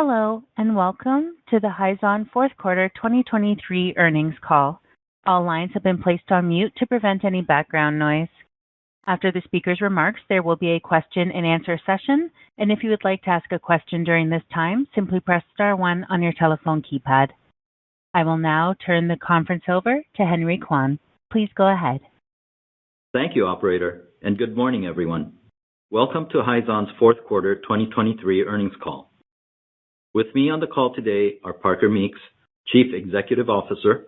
Hello, and welcome to the Hyzon fourth quarter 2023 earnings call. All lines have been placed on mute to prevent any background noise. After the speaker's remarks, there will be a question-and-answer session, and if you would like to ask a question during this time, simply press star 1 on your telephone keypad. I will now turn the conference over to Henry Kwan. Please go ahead. Thank you, operator, and good morning, everyone. Welcome to Hyzon's fourth quarter 2023 earnings call. With me on the call today are Parker Meeks, Chief Executive Officer,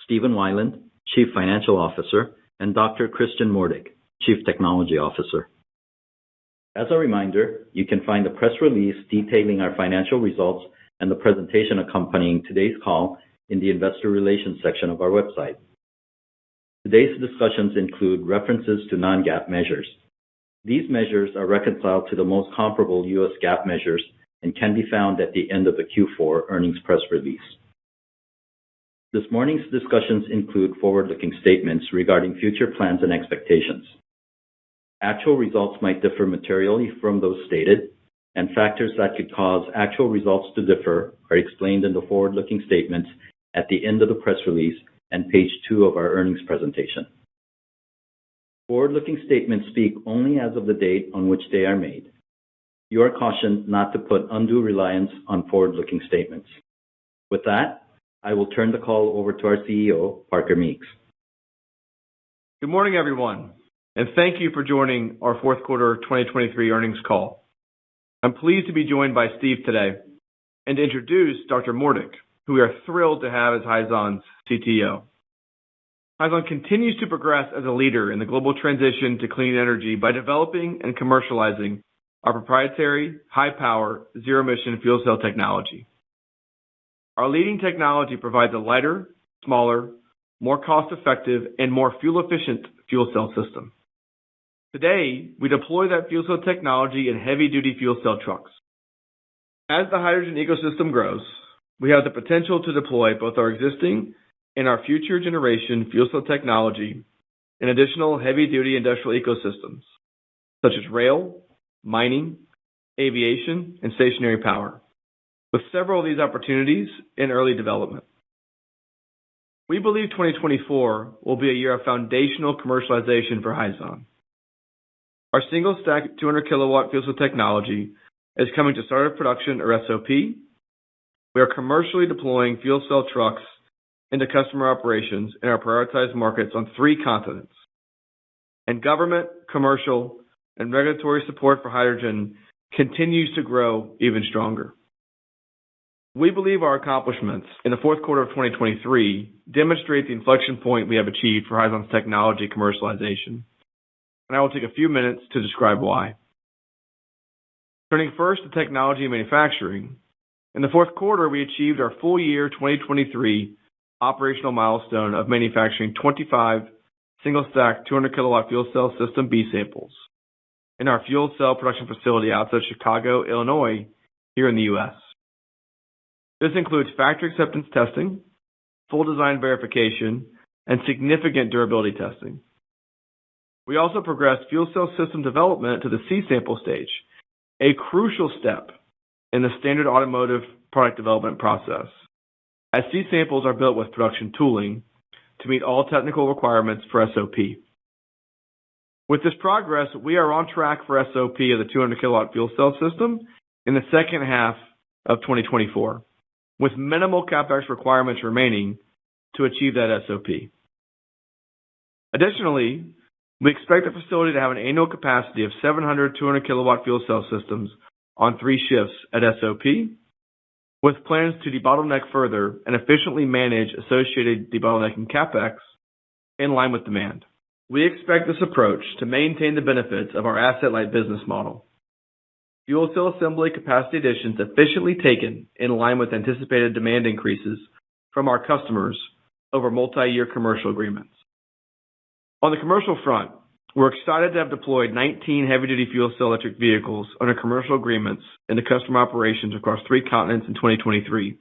Stephen Weiland, Chief Financial Officer, and Dr. Christian Mordig, Chief Technology Officer. As a reminder, you can find the press release detailing our financial results and the presentation accompanying today's call in the Investor Relations section of our website. Today's discussions include references to non-GAAP measures. These measures are reconciled to the most comparable U.S. GAAP measures and can be found at the end of the Q4 earnings press release. This morning's discussions include forward-looking statements regarding future plans and expectations. Actual results might differ materially from those stated, and factors that could cause actual results to differ are explained in the forward-looking statements at the end of the press release and page 2 of our earnings presentation. Forward-looking statements speak only as of the date on which they are made. You are cautioned not to put undue reliance on forward-looking statements. With that, I will turn the call over to our CEO, Parker Meeks. Good morning, everyone, and thank you for joining our fourth quarter 2023 earnings call. I'm pleased to be joined by Steve today and to introduce Dr. Mordig, who we are thrilled to have as Hyzon's CTO. Hyzon continues to progress as a leader in the global transition to clean energy by developing and commercializing our proprietary, high-power, zero-emission fuel cell technology. Our leading technology provides a lighter, smaller, more cost-effective, and more fuel-efficient fuel cell system. Today, we deploy that fuel cell technology in heavy-duty fuel cell trucks. As the hydrogen ecosystem grows, we have the potential to deploy both our existing and our future generation fuel cell technology in additional heavy-duty industrial ecosystems, such as rail, mining, aviation, and stationary power, with several of these opportunities in early development. We believe 2024 will be a year of foundational commercialization for Hyzon. Our single-stack 200-kilowatt fuel cell technology is coming to start of production, or SOP. We are commercially deploying fuel cell trucks into customer operations in our prioritized markets on 3 continents, and government, commercial, and regulatory support for hydrogen continues to grow even stronger. We believe our accomplishments in the fourth quarter of 2023 demonstrate the inflection point we have achieved for Hyzon's technology commercialization, and I will take a few minutes to describe why. Turning first to technology and manufacturing, in the fourth quarter we achieved our full year 2023 operational milestone of manufacturing 25 single-stack 200-kilowatt fuel cell system B samples in our fuel cell production facility outside Chicago, Illinois, here in the U.S. This includes factory acceptance testing, full design verification, and significant durability testing. We also progressed fuel cell system development to the C-sample stage, a crucial step in the standard automotive product development process, as C-samples are built with production tooling to meet all technical requirements for SOP. With this progress, we are on track for SOP of the 200-kilowatt fuel cell system in the second half of 2024, with minimal CapEx requirements remaining to achieve that SOP. Additionally, we expect the facility to have an annual capacity of 700 200-kilowatt fuel cell systems on 3 shifts at SOP, with plans to debottleneck further and efficiently manage associated debottlenecking CapEx in line with demand. We expect this approach to maintain the benefits of our asset-light business model. Fuel cell assembly capacity additions efficiently taken in line with anticipated demand increases from our customers over multi-year commercial agreements. On the commercial front, we're excited to have deployed 19 heavy-duty fuel cell electric vehicles under commercial agreements into customer operations across 3 continents in 2023,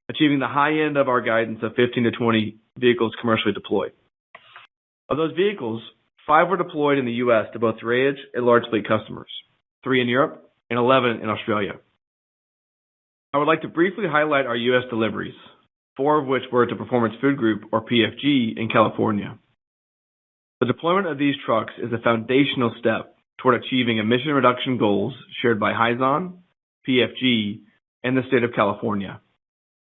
achieving the high end of our guidance of 15 to 20 vehicles commercially deployed. Of those vehicles, 5 were deployed in the U.S. to both drayage and large fleet customers, 3 in Europe, and 11 in Australia. I would like to briefly highlight our U.S. deliveries, 4 of which were to Performance Food Group, or PFG, in California. The deployment of these trucks is a foundational step toward achieving emission reduction goals shared by Hyzon, PFG, and the state of California.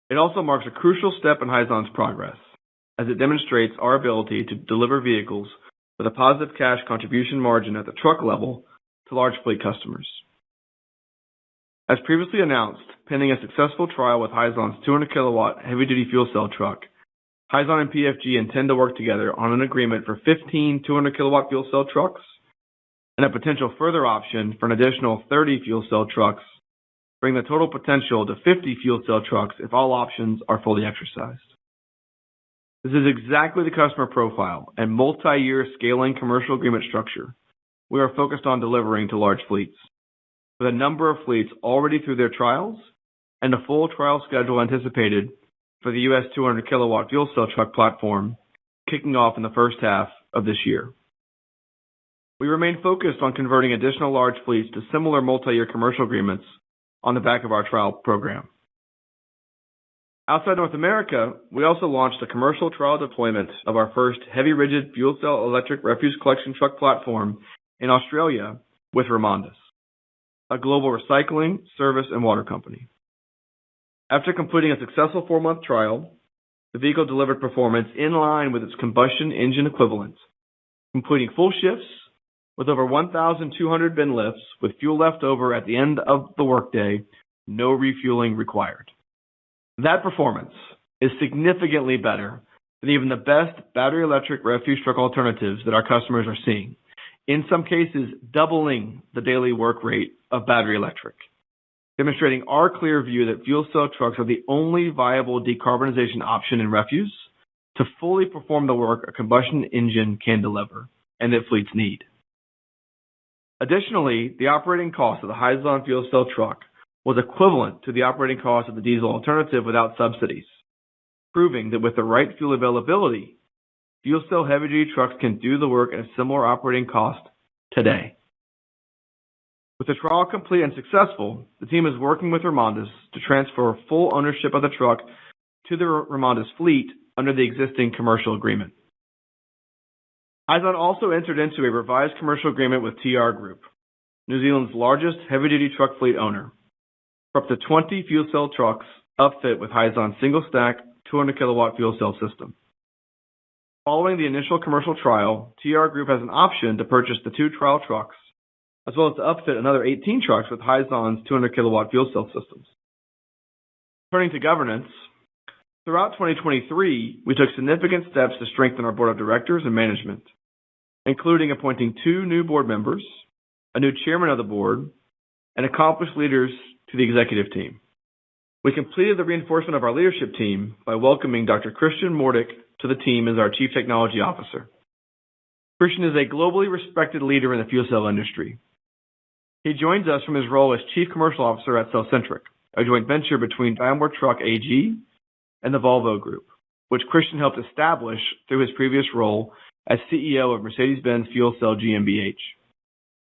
It also marks a crucial step in Hyzon's progress, as it demonstrates our ability to deliver vehicles with a positive cash contribution margin at the truck level to large fleet customers. As previously announced, pending a successful trial with Hyzon's 200 kilowatt heavy-duty fuel cell truck, Hyzon and PFG intend to work together on an agreement for 15 200 kilowatt fuel cell trucks and a potential further option for an additional 30 fuel cell trucks, bringing the total potential to 50 fuel cell trucks if all options are fully exercised. This is exactly the customer profile and multi-year scaling commercial agreement structure we are focused on delivering to large fleets, with a number of fleets already through their trials and a full trial schedule anticipated for the U.S. 200 kilowatt fuel cell truck platform kicking off in the first half of this year. We remain focused on converting additional large fleets to similar multi-year commercial agreements on the back of our trial program. Outside North America, we also launched a commercial trial deployment of our first heavy rigid fuel cell electric refuse collection truck platform in Australia with Remondis, a global recycling, service, and water company. After completing a successful 4-month trial, the vehicle delivered performance in line with its combustion engine equivalent, completing full shifts with over 1,200 bin lifts with fuel left over at the end of the workday, no refueling required. That performance is significantly better than even the best battery electric refuse truck alternatives that our customers are seeing, in some cases doubling the daily work rate of battery electric, demonstrating our clear view that fuel cell trucks are the only viable decarbonization option in refuse to fully perform the work a combustion engine can deliver and that fleets need. Additionally, the operating cost of the Hyzon fuel cell truck was equivalent to the operating cost of the diesel alternative without subsidies, proving that with the right fuel availability, fuel cell heavy-duty trucks can do the work at a similar operating cost today. With the trial complete and successful, the team is working with Remondis to transfer full ownership of the truck to the Remondis fleet under the existing commercial agreement. Hyzon also entered into a revised commercial agreement with TR Group, New Zealand's largest heavy-duty truck fleet owner, for up to 20 fuel cell trucks upfit with Hyzon's single-stack 200 kilowatt fuel cell system. Following the initial commercial trial, TR Group has an option to purchase the 2 trial trucks, as well as to upfit another 18 trucks with Hyzon's 200 kilowatt fuel cell systems. Turning to governance, throughout 2023, we took significant steps to strengthen our board of directors and management, including appointing 2 new board members, a new chairman of the board, and accomplished leaders to the executive team. We completed the reinforcement of our leadership team by welcoming Dr. Christian Mordick to the team as our Chief Technology Officer. Christian is a globally respected leader in the fuel cell industry. He joins us from his role as Chief Commercial Officer at Cellcentric, a joint venture between Daimler Truck AG and the Volvo Group, which Christian helped establish through his previous role as CEO of Mercedes-Benz Fuel Cell GmbH.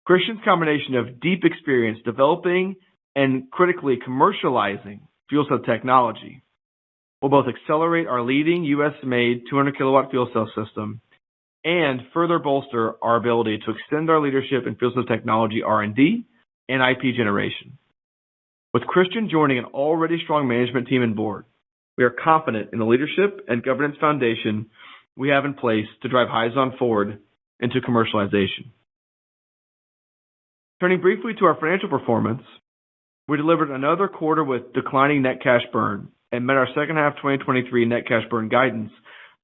Christian's combination of deep experience developing and critically commercializing fuel cell technology will both accelerate our leading U.S.-made 200 kilowatt fuel cell system and further bolster our ability to extend our leadership in fuel cell technology R&D and IP generation. With Christian joining an already strong management team and board, we are confident in the leadership and governance foundation we have in place to drive Hyzon forward into commercialization. Turning briefly to our financial performance, we delivered another quarter with declining net cash burn and met our second half 2023 net cash burn guidance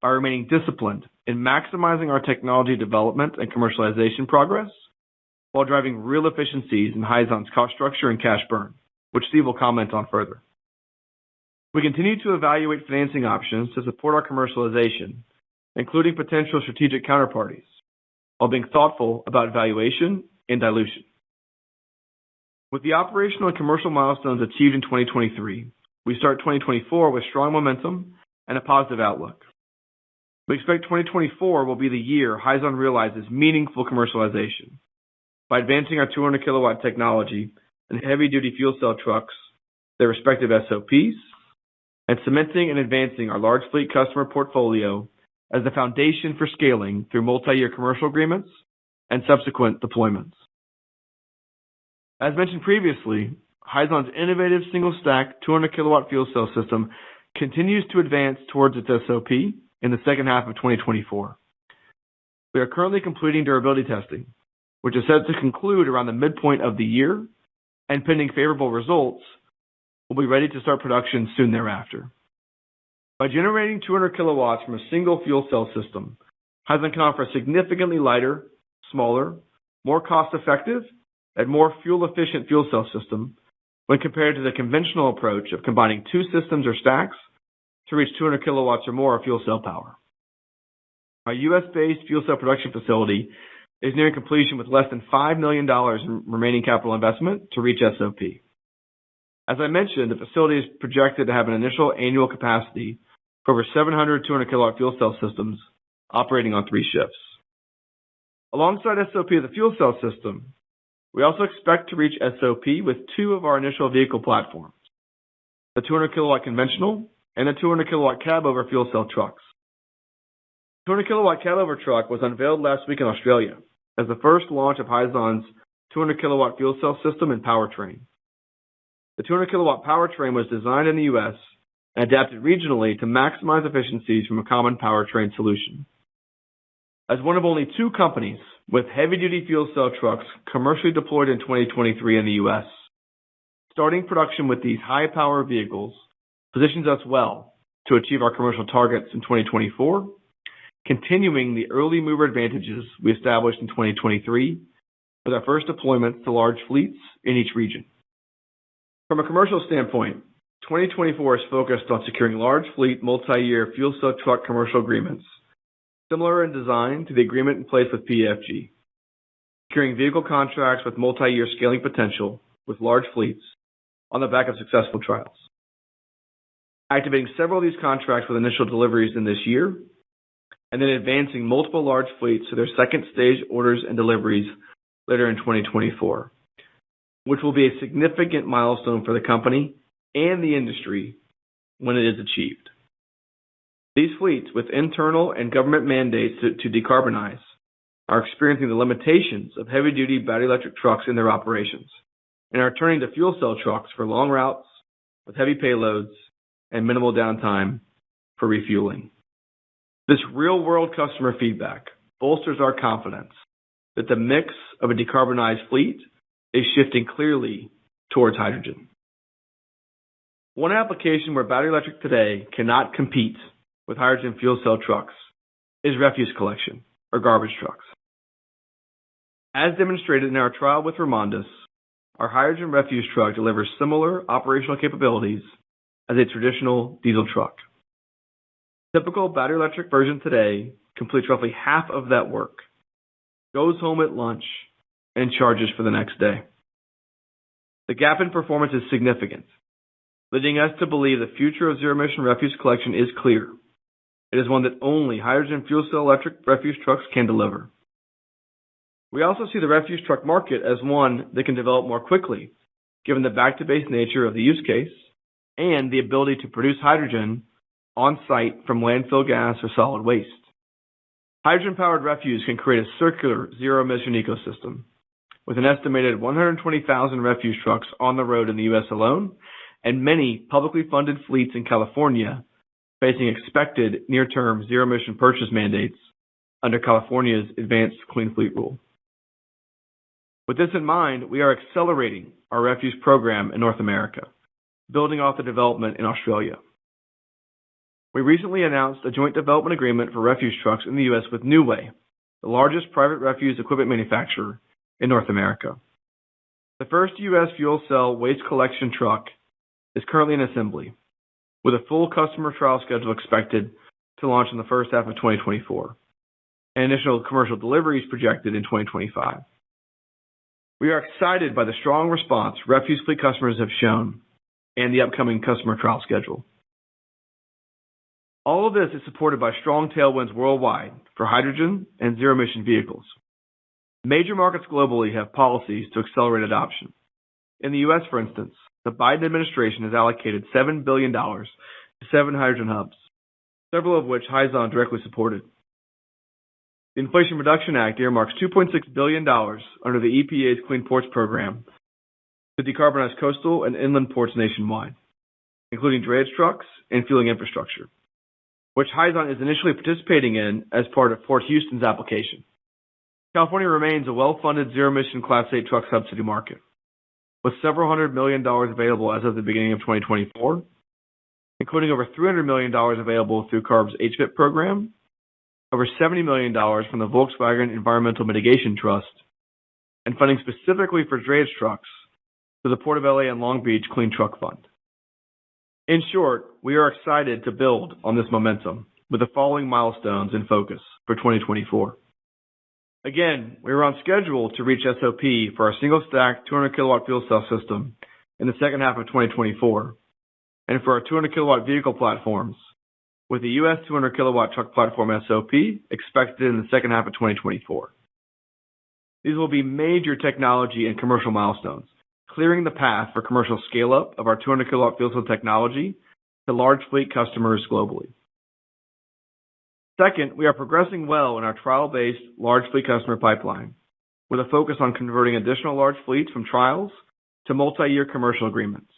by remaining disciplined in maximizing our technology development and commercialization progress while driving real efficiencies in Hyzon's cost structure and cash burn, which Steve will comment on further. We continue to evaluate financing options to support our commercialization, including potential strategic counterparties, while being thoughtful about valuation and dilution. With the operational and commercial milestones achieved in 2023, we start 2024 with strong momentum and a positive outlook. We expect 2024 will be the year Hyzon realizes meaningful commercialization by advancing our 200 kilowatt technology and heavy-duty fuel cell trucks their respective SOPs, and cementing and advancing our large fleet customer portfolio as the foundation for scaling through multi-year commercial agreements and subsequent deployments. As mentioned previously, Hyzon's innovative single-stack 200 kilowatt fuel cell system continues to advance towards its SOP in the second half of 2024. We are currently completing durability testing, which is set to conclude around the midpoint of the year, and pending favorable results, we'll be ready to start production soon thereafter. By generating 200 kilowatts from a single fuel cell system, Hyzon can offer a significantly lighter, smaller, more cost-effective, and more fuel-efficient fuel cell system when compared to the conventional approach of combining two systems or stacks to reach 200 kilowatts or more of fuel cell power. Our U.S.-based fuel cell production facility is nearing completion with less than $5 million in remaining capital investment to reach SOP. As I mentioned, the facility is projected to have an initial annual capacity for over 700 200 kilowatt fuel cell systems operating on 3 shifts. Alongside SOP of the fuel cell system, we also expect to reach SOP with 2 of our initial vehicle platforms, the 200 kilowatt conventional and the 200 kilowatt cab-over fuel cell trucks. The 200 kilowatt cab-over truck was unveiled last week in Australia as the first launch of Hyzon's 200 kilowatt fuel cell system and powertrain. The 200 kilowatt powertrain was designed in the U.S. and adapted regionally to maximize efficiencies from a common powertrain solution. As one of only 2 companies with heavy-duty fuel cell trucks commercially deployed in 2023 in the U.S., starting production with these high-power vehicles positions us well to achieve our commercial targets in 2024, continuing the early mover advantages we established in 2023 with our first deployments to large fleets in each region. From a commercial standpoint, 2024 is focused on securing large fleet multi-year fuel cell truck commercial agreements, similar in design to the agreement in place with PFG, securing vehicle contracts with multi-year scaling potential with large fleets on the back of successful trials, activating several of these contracts with initial deliveries in this year, and then advancing multiple large fleets to their second stage orders and deliveries later in 2024, which will be a significant milestone for the company and the industry when it is achieved. These fleets, with internal and government mandates to decarbonize, are experiencing the limitations of heavy-duty battery electric trucks in their operations and are turning to fuel cell trucks for long routes with heavy payloads and minimal downtime for refueling. This real-world customer feedback bolsters our confidence that the mix of a decarbonized fleet is shifting clearly towards hydrogen. One application where battery electric today cannot compete with hydrogen fuel cell trucks is refuse collection, or garbage trucks. As demonstrated in our trial with Remondis, our hydrogen refuse truck delivers similar operational capabilities as a traditional diesel truck. Typical battery electric version today completes roughly half of that work, goes home at lunch, and charges for the next day. The gap in performance is significant, leading us to believe the future of zero-emission refuse collection is clear. It is one that only hydrogen fuel cell electric refuse trucks can deliver. We also see the refuse truck market as one that can develop more quickly, given the back-to-base nature of the use case and the ability to produce hydrogen on-site from landfill gas or solid waste. Hydrogen-powered refuse can create a circular zero-emission ecosystem, with an estimated 120,000 refuse trucks on the road in the U.S. alone, and many publicly funded fleets in California facing expected near-term zero-emission purchase mandates under California's Advanced Clean Fleet Rule. With this in mind, we are accelerating our refuse program in North America, building off the development in Australia. We recently announced a joint development agreement for refuse trucks in the U.S. with New Way, the largest private refuse equipment manufacturer in North America. The first U.S. fuel cell waste collection truck is currently in assembly, with a full customer trial schedule expected to launch in the first half of 2024, and initial commercial deliveries projected in 2025. We are excited by the strong response refuse fleet customers have shown and the upcoming customer trial schedule. All of this is supported by strong tailwinds worldwide for hydrogen and zero-emission vehicles. Major markets globally have policies to accelerate adoption. In the U.S., for instance, the Biden administration has allocated $7 billion to 7 hydrogen hubs, several of which Hyzon directly supported. The Inflation Reduction Act earmarks $2.6 billion under the EPA's Clean Ports Program to decarbonize coastal and inland ports nationwide, including drayage trucks and fueling infrastructure, which Hyzon is initially participating in as part of Port Houston's application. California remains a well-funded zero-emission Class 8 truck subsidy market, with several $100 million available as of the beginning of 2024, including over $300 million available through CARB's HVIP program, over $70 million from the Volkswagen Environmental Mitigation Trust, and funding specifically for drayage trucks through the Port of LA and Long Beach Clean Truck Fund. In short, we are excited to build on this momentum with the following milestones in focus for 2024. Again, we are on schedule to reach SOP for our single-stack 200-kilowatt fuel cell system in the second half of 2024, and for our 200-kilowatt vehicle platforms, with the U.S. 200-kilowatt truck platform SOP expected in the second half of 2024. These will be major technology and commercial milestones, clearing the path for commercial scale-up of our 200-kilowatt fuel cell technology to large fleet customers globally. Second, we are progressing well in our trial-based large fleet customer pipeline, with a focus on converting additional large fleets from trials to multi-year commercial agreements.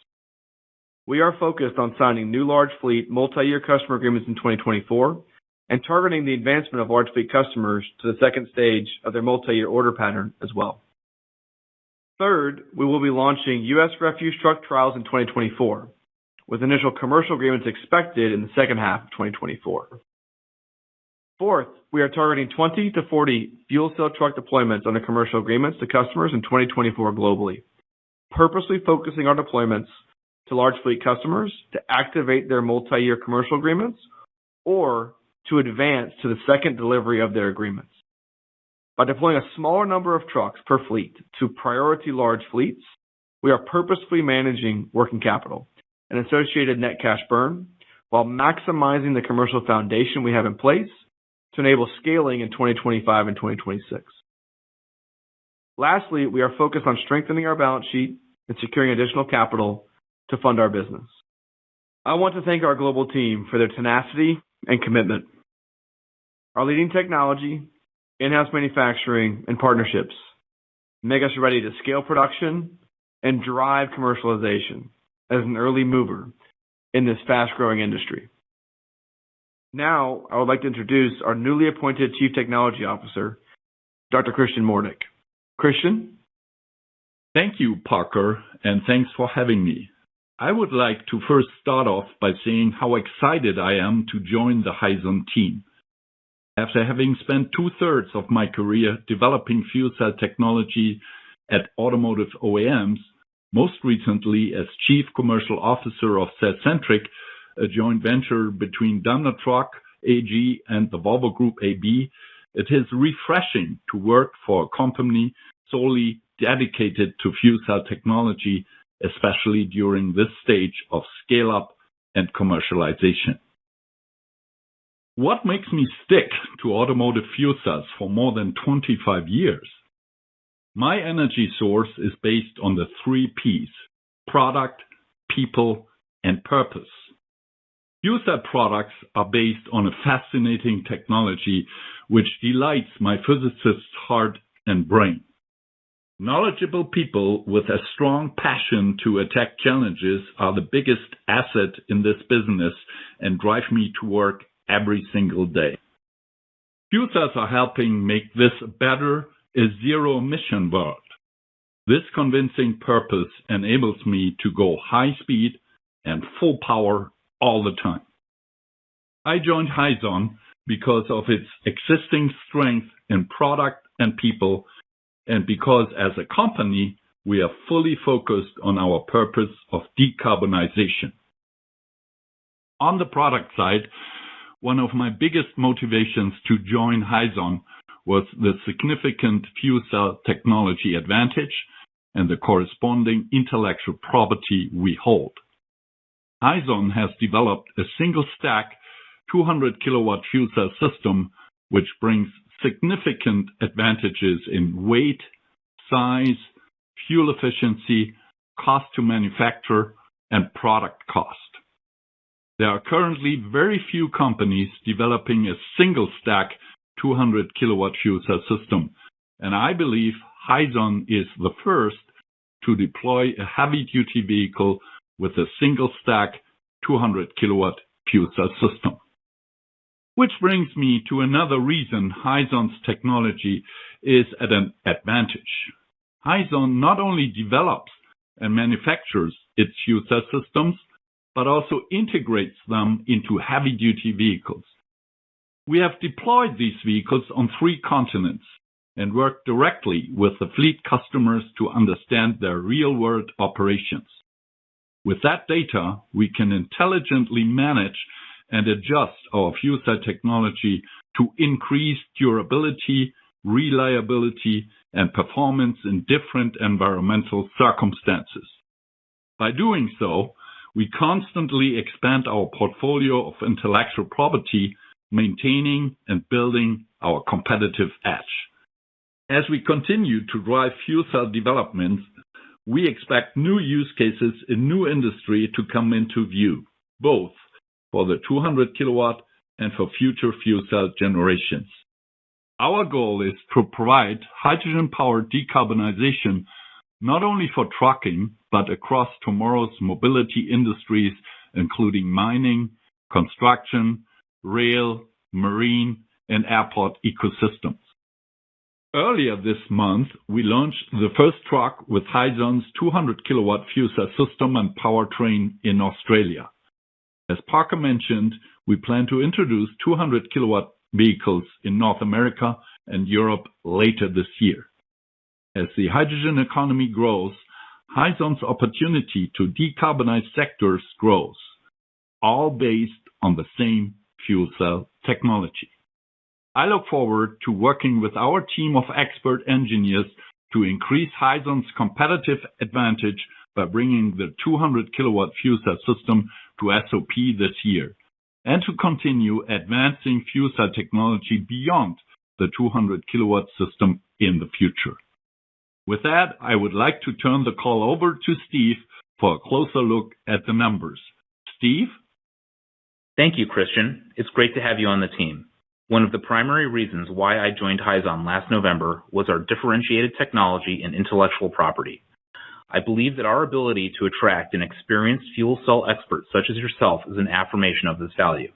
We are focused on signing new large fleet multi-year customer agreements in 2024 and targeting the advancement of large fleet customers to the second stage of their multi-year order pattern as well. Third, we will be launching U.S. refuse truck trials in 2024, with initial commercial agreements expected in the second half of 2024. Fourth, we are targeting 20 to 40 fuel cell truck deployments under commercial agreements to customers in 2024 globally, purposely focusing our deployments to large fleet customers to activate their multi-year commercial agreements or to advance to the second delivery of their agreements. By deploying a smaller number of trucks per fleet to priority large fleets, we are purposefully managing working capital and associated net cash burn while maximizing the commercial foundation we have in place to enable scaling in 2025 and 2026. Lastly, we are focused on strengthening our balance sheet and securing additional capital to fund our business. I want to thank our global team for their tenacity and commitment. Our leading technology, in-house manufacturing, and partnerships make us ready to scale production and drive commercialization as an early mover in this fast-growing industry. Now, I would like to introduce our newly appointed Chief Technology Officer, Dr. Christian Mordick. Christian? Thank you, Parker, and thanks for having me. I would like to first start off by saying how excited I am to join the Hyzon team. After having spent 2/3 of my career developing fuel cell technology at automotive OEMs, most recently as Chief Commercial Officer of Cellcentric, a joint venture between Daimler Truck AG and the Volvo Group AB, it is refreshing to work for a company solely dedicated to fuel cell technology, especially during this stage of scale-up and commercialization. What makes me stick to automotive fuel cells for more than 25 years? My energy source is based on the 3 Ps: product, people, and purpose. Fuel cell products are based on a fascinating technology which delights my physicist's heart and brain. Knowledgeable people with a strong passion to attack challenges are the biggest asset in this business and drive me to work every single day. Fuel cells are helping make this better, a zero-emission world. This convincing purpose enables me to go high speed and full power all the time. I joined Hyzon because of its existing strength in product and people, and because as a company, we are fully focused on our purpose of decarbonization. On the product side, one of my biggest motivations to join Hyzon was the significant fuel cell technology advantage and the corresponding intellectual property we hold. Hyzon has developed a single-stack 200-kilowatt fuel cell system which brings significant advantages in weight, size, fuel efficiency, cost to manufacture, and product cost. There are currently very few companies developing a single-stack 200 kilowatt fuel cell system, and I believe Hyzon is the first to deploy a heavy-duty vehicle with a single-stack 200 kilowatt fuel cell system. Which brings me to another reason Hyzon's technology is at an advantage. Hyzon not only develops and manufactures its fuel cell systems, but also integrates them into heavy-duty vehicles. We have deployed these vehicles on 3 continents and worked directly with the fleet customers to understand their real-world operations. With that data, we can intelligently manage and adjust our fuel cell technology to increase durability, reliability, and performance in different environmental circumstances. By doing so, we constantly expand our portfolio of intellectual property, maintaining and building our competitive edge. As we continue to drive fuel cell development, we expect new use cases in new industry to come into view, both for the 200 kilowatt and for future fuel cell generations. Our goal is to provide hydrogen-powered decarbonization not only for trucking, but across tomorrow's mobility industries, including mining, construction, rail, marine, and airport ecosystems. Earlier this month, we launched the first truck with Hyzon's 200 kilowatt fuel cell system and powertrain in Australia. As Parker mentioned, we plan to introduce 200 kilowatt vehicles in North America and Europe later this year. As the hydrogen economy grows, Hyzon's opportunity to decarbonize sectors grows, all based on the same fuel cell technology. I look forward to working with our team of expert engineers to increase Hyzon's competitive advantage by bringing the 200 kilowatt fuel cell system to SOP this year, and to continue advancing fuel cell technology beyond the 200 kilowatt system in the future. With that, I would like to turn the call over to Steve for a closer look at the numbers. Steve? Thank you, Christian. It's great to have you on the team. One of the primary reasons why I joined Hyzon last November was our differentiated technology and intellectual property. I believe that our ability to attract an experienced fuel cell expert such as yourself is an affirmation of this value.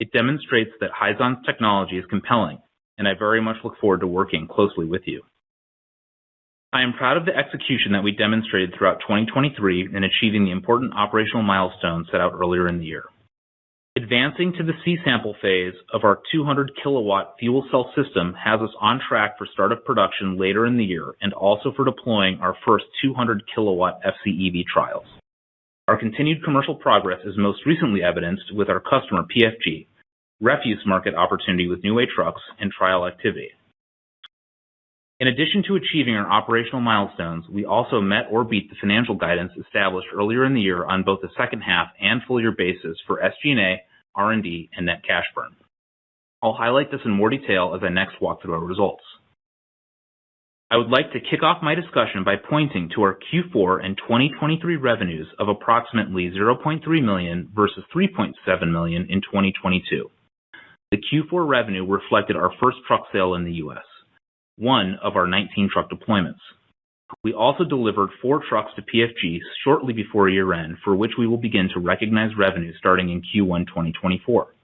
It demonstrates that Hyzon's technology is compelling, and I very much look forward to working closely with you. I am proud of the execution that we demonstrated throughout 2023 in achieving the important operational milestones set out earlier in the year. Advancing to the C-sample phase of our 200 kilowatt fuel cell system has us on track for start of production later in the year and also for deploying our first 200 kilowatt FCEV trials. Our continued commercial progress is most recently evidenced with our customer PFG, refuse market opportunity with New Way trucks, and trial activity. In addition to achieving our operational milestones, we also met or beat the financial guidance established earlier in the year on both the second half and full year basis for SG&A, R&D, and net cash burn. I'll highlight this in more detail as I next walk through our results. I would like to kick off my discussion by pointing to our Q4 and 2023 revenues of approximately $0.3 million versus $3.7 million in 2022. The Q4 revenue reflected our first truck sale in the U.S., one of our 19 truck deployments. We also delivered 4 trucks to PFG shortly before year-end, for which we will begin to recognize revenue starting in Q1 2024.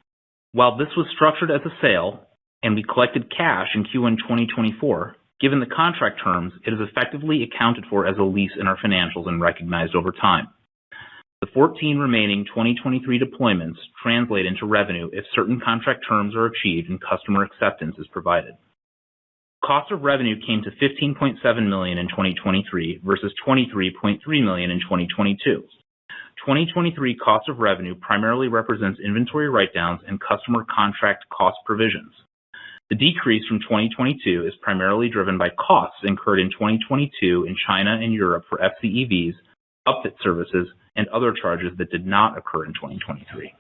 While this was structured as a sale and we collected cash in Q1 2024, given the contract terms, it is effectively accounted for as a lease in our financials and recognized over time. The 14 remaining 2023 deployments translate into revenue if certain contract terms are achieved and customer acceptance is provided. Cost of revenue came to $15.7 million in 2023 versus $23.3 million in 2022. 2023 cost of revenue primarily represents inventory write-downs and customer contract cost provisions. The decrease from 2022 is primarily driven by costs incurred in 2022 in China and Europe for FCEVs, upfit services, and other charges that did not occur in 2023.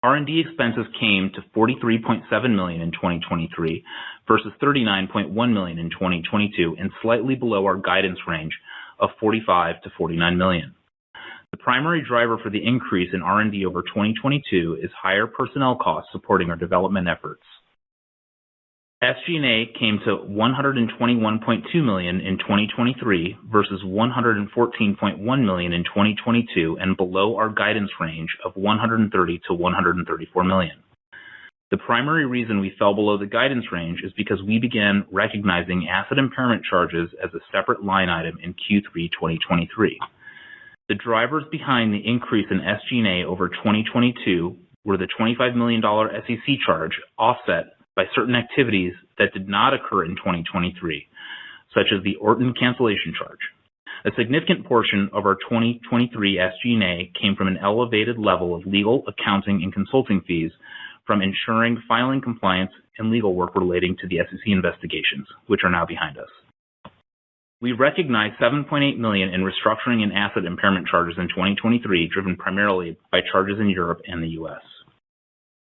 R&D expenses came to $43.7 million in 2023 versus $39.1 million in 2022 and slightly below our guidance range of $45 to $49 million. The primary driver for the increase in R&D over 2022 is higher personnel costs supporting our development efforts. SG&A came to $121.2 million in 2023 versus $114.1 million in 2022 and below our guidance range of $130 to $134 million. The primary reason we fell below the guidance range is because we began recognizing asset impairment charges as a separate line item in Q3 2023. The drivers behind the increase in SG&A over 2022 were the $25 million SEC charge offset by certain activities that did not occur in 2023, such as the Orton cancellation charge. A significant portion of our 2023 SG&A came from an elevated level of legal, accounting, and consulting fees from ensuring filing compliance and legal work relating to the SEC investigations, which are now behind us. We recognized $7.8 million in restructuring and asset impairment charges in 2023, driven primarily by charges in Europe and the U.S.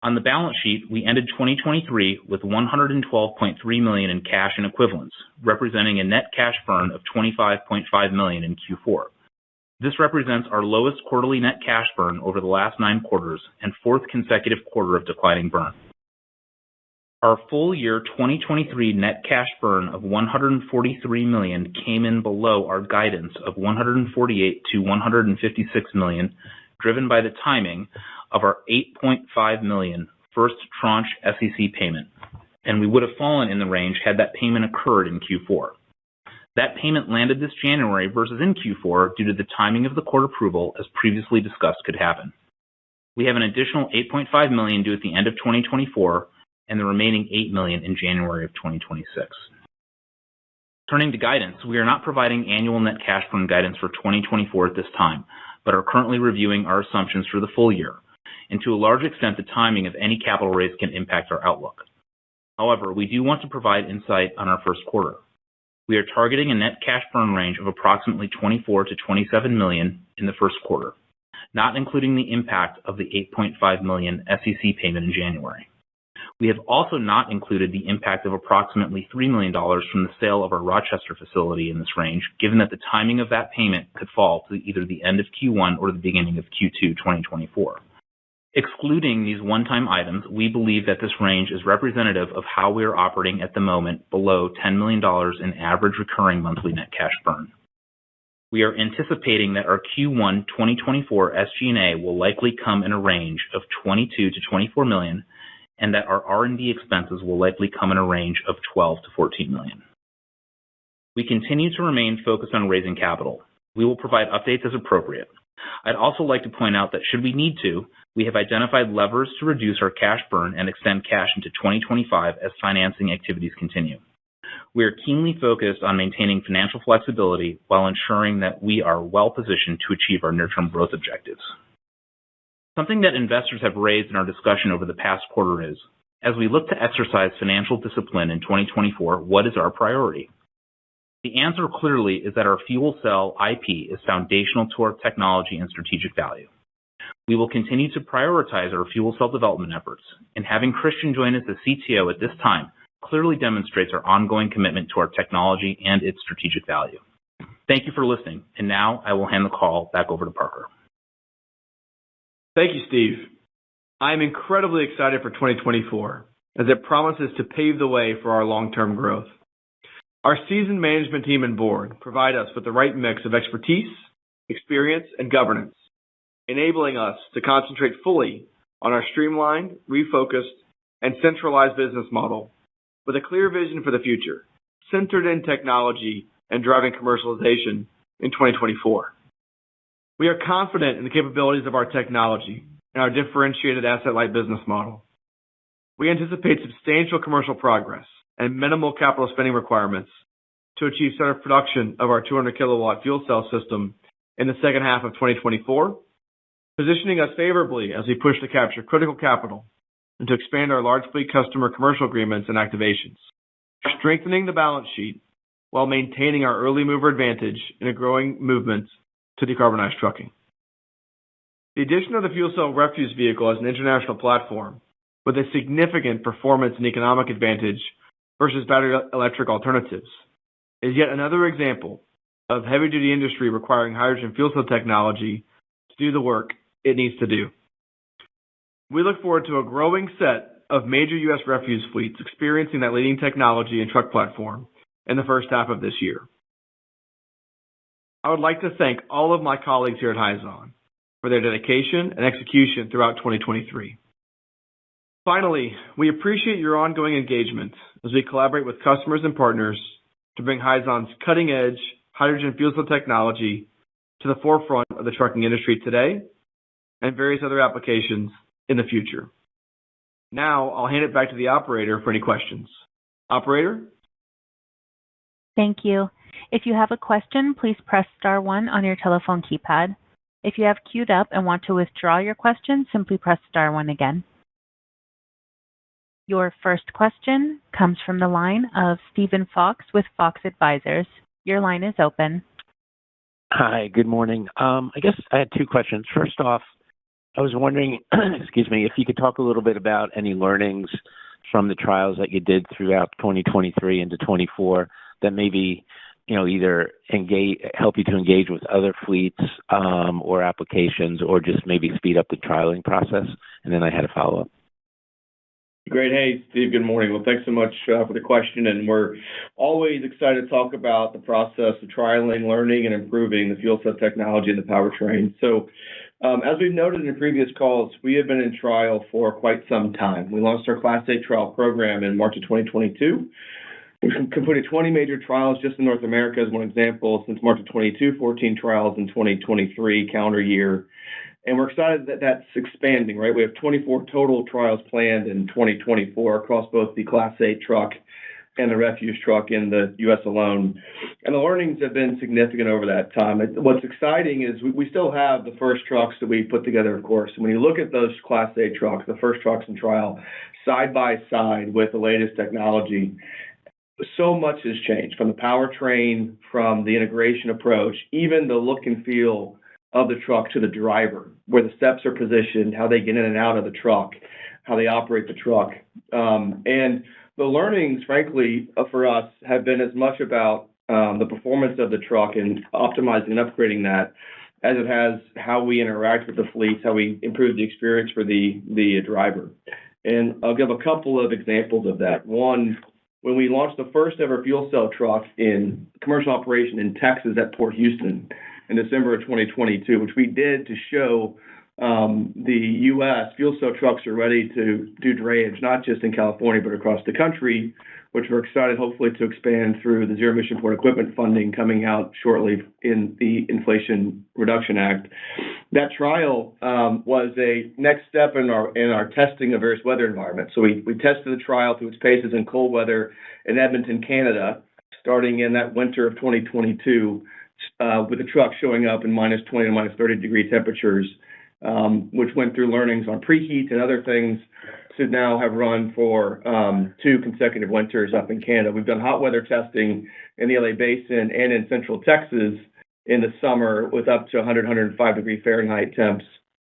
On the balance sheet, we ended 2023 with $112.3 million in cash and equivalents, representing a net cash burn of $25.5 million in Q4. This represents our lowest quarterly net cash burn over the last 9 quarters and 4th consecutive quarter of declining burn. Our full year 2023 net cash burn of $143 million came in below our guidance of $148 to $156 million, driven by the timing of our $8.5 million first tranche SEC payment, and we would have fallen in the range had that payment occurred in Q4. That payment landed this January versus in Q4 due to the timing of the court approval, as previously discussed could happen. We have an additional $8.5 million due at the end of 2024 and the remaining $8 million in January of 2026. Turning to guidance, we are not providing annual net cash burn guidance for 2024 at this time, but are currently reviewing our assumptions for the full year, and to a large extent the timing of any capital raise can impact our outlook. However, we do want to provide insight on our first quarter. We are targeting a net cash burn range of approximately $24 to $27 million in the first quarter, not including the impact of the $8.5 million SEC payment in January. We have also not included the impact of approximately $3 million from the sale of our Rochester facility in this range, given that the timing of that payment could fall to either the end of Q1 or the beginning of Q2 2024. Excluding these one-time items, we believe that this range is representative of how we are operating at the moment below $10 million in average recurring monthly net cash burn. We are anticipating that our Q1 2024 SG&A will likely come in a range of $22 to $24 million, and that our R&D expenses will likely come in a range of $12 to $14 million. We continue to remain focused on raising capital. We will provide updates as appropriate. I'd also like to point out that should we need to, we have identified levers to reduce our cash burn and extend cash into 2025 as financing activities continue. We are keenly focused on maintaining financial flexibility while ensuring that we are well positioned to achieve our near-term growth objectives. Something that investors have raised in our discussion over the past quarter is, as we look to exercise financial discipline in 2024, what is our priority? The answer clearly is that our fuel cell IP is foundational to our technology and strategic value. We will continue to prioritize our fuel cell development efforts, and having Christian join as the CTO at this time clearly demonstrates our ongoing commitment to our technology and its strategic value. Thank you for listening, and now I will hand the call back over to Parker. Thank you, Steve. I am incredibly excited for 2024, as it promises to pave the way for our long-term growth. Our seasoned management team and board provide us with the right mix of expertise, experience, and governance, enabling us to concentrate fully on our streamlined, refocused, and centralized business model with a clear vision for the future, centered in technology and driving commercialization in 2024. We are confident in the capabilities of our technology and our differentiated asset-light business model. We anticipate substantial commercial progress and minimal capital spending requirements to achieve start of production of our 200 kilowatt fuel cell system in the second half of 2024, positioning us favorably as we push to capture critical capital and to expand our large fleet customer commercial agreements and activations, strengthening the balance sheet while maintaining our early mover advantage in a growing movement to decarbonized trucking. The addition of the fuel cell refuse vehicle as an international platform with a significant performance and economic advantage versus battery electric alternatives is yet another example of heavy-duty industry requiring hydrogen fuel cell technology to do the work it needs to do. We look forward to a growing set of major U.S. refuse fleets experiencing that leading technology and truck platform in the first half of this year. I would like to thank all of my colleagues here at Hyzon for their dedication and execution throughout 2023. Finally, we appreciate your ongoing engagement as we collaborate with customers and partners to bring Hyzon's cutting-edge hydrogen fuel cell technology to the forefront of the trucking industry today and various other applications in the future. Now, I'll hand it back to the operator for any questions. Operator? Thank you. If you have a question, please press star 1 on your telephone keypad. If you have queued up and want to withdraw your question, simply press star 1 again. Your first question comes from the line of Stephen Fox with Fox Advisors. Your line is open. Hi, good morning. I guess I had two questions. First off, I was wondering, excuse me, if you could talk a little bit about any learnings from the trials that you did throughout 2023 into 24 that maybe, either help you to engage with other fleets or applications, or just maybe speed up the trialing process. And then I had a follow-up. Great. Hey, Steve, good morning. Well, thanks so much for the question. And we're always excited to talk about the process of trialing, learning, and improving the fuel cell technology and the powertrain. So as we've noted in previous calls, we have been in trial for quite some time. We launched our Class 8 trial program in March of 2022. We've completed 20 major trials just in North America as one example since March of 22, 14 trials in 2023 calendar year. And we're excited that that's expanding, right? We have 24 total trials planned in 2024 across both the Class 8 truck and the refuse truck in the U.S. alone. And the learnings have been significant over that time. What's exciting is we still have the first trucks that we put together, of course. And when you look at those Class 8 trucks, the first trucks in trial, side by side with the latest technology, so much has changed from the powertrain, from the integration approach, even the look and feel of the truck to the driver, where the steps are positioned, how they get in and out of the truck, how they operate the truck. And the learnings, frankly, for us have been as much about the performance of the truck and optimizing and upgrading that as it has how we interact with the fleets, how we improve the experience for the driver. And I'll give a couple of examples of that. One, when we launched the first ever fuel cell truck in commercial operation in Texas at Port Houston in December of 2022, which we did to show the U.S. fuel cell trucks are ready to do drayage, not just in California, but across the country, which we're excited hopefully to expand through the Zero Emission Port Equipment funding coming out shortly in the Inflation Reduction Act. That trial was a next step in our testing of various weather environments. So we tested the trial through its paces in cold weather in Edmonton, Canada, starting in that winter of 2022, with the truck showing up in minus 20 to minus 30 degree temperatures, which went through learnings on preheat and other things to now have run for 2 consecutive winters up in Canada. We've done hot weather testing in the LA Basin and in Central Texas in the summer with up to 100, 105 degree Fahrenheit temps,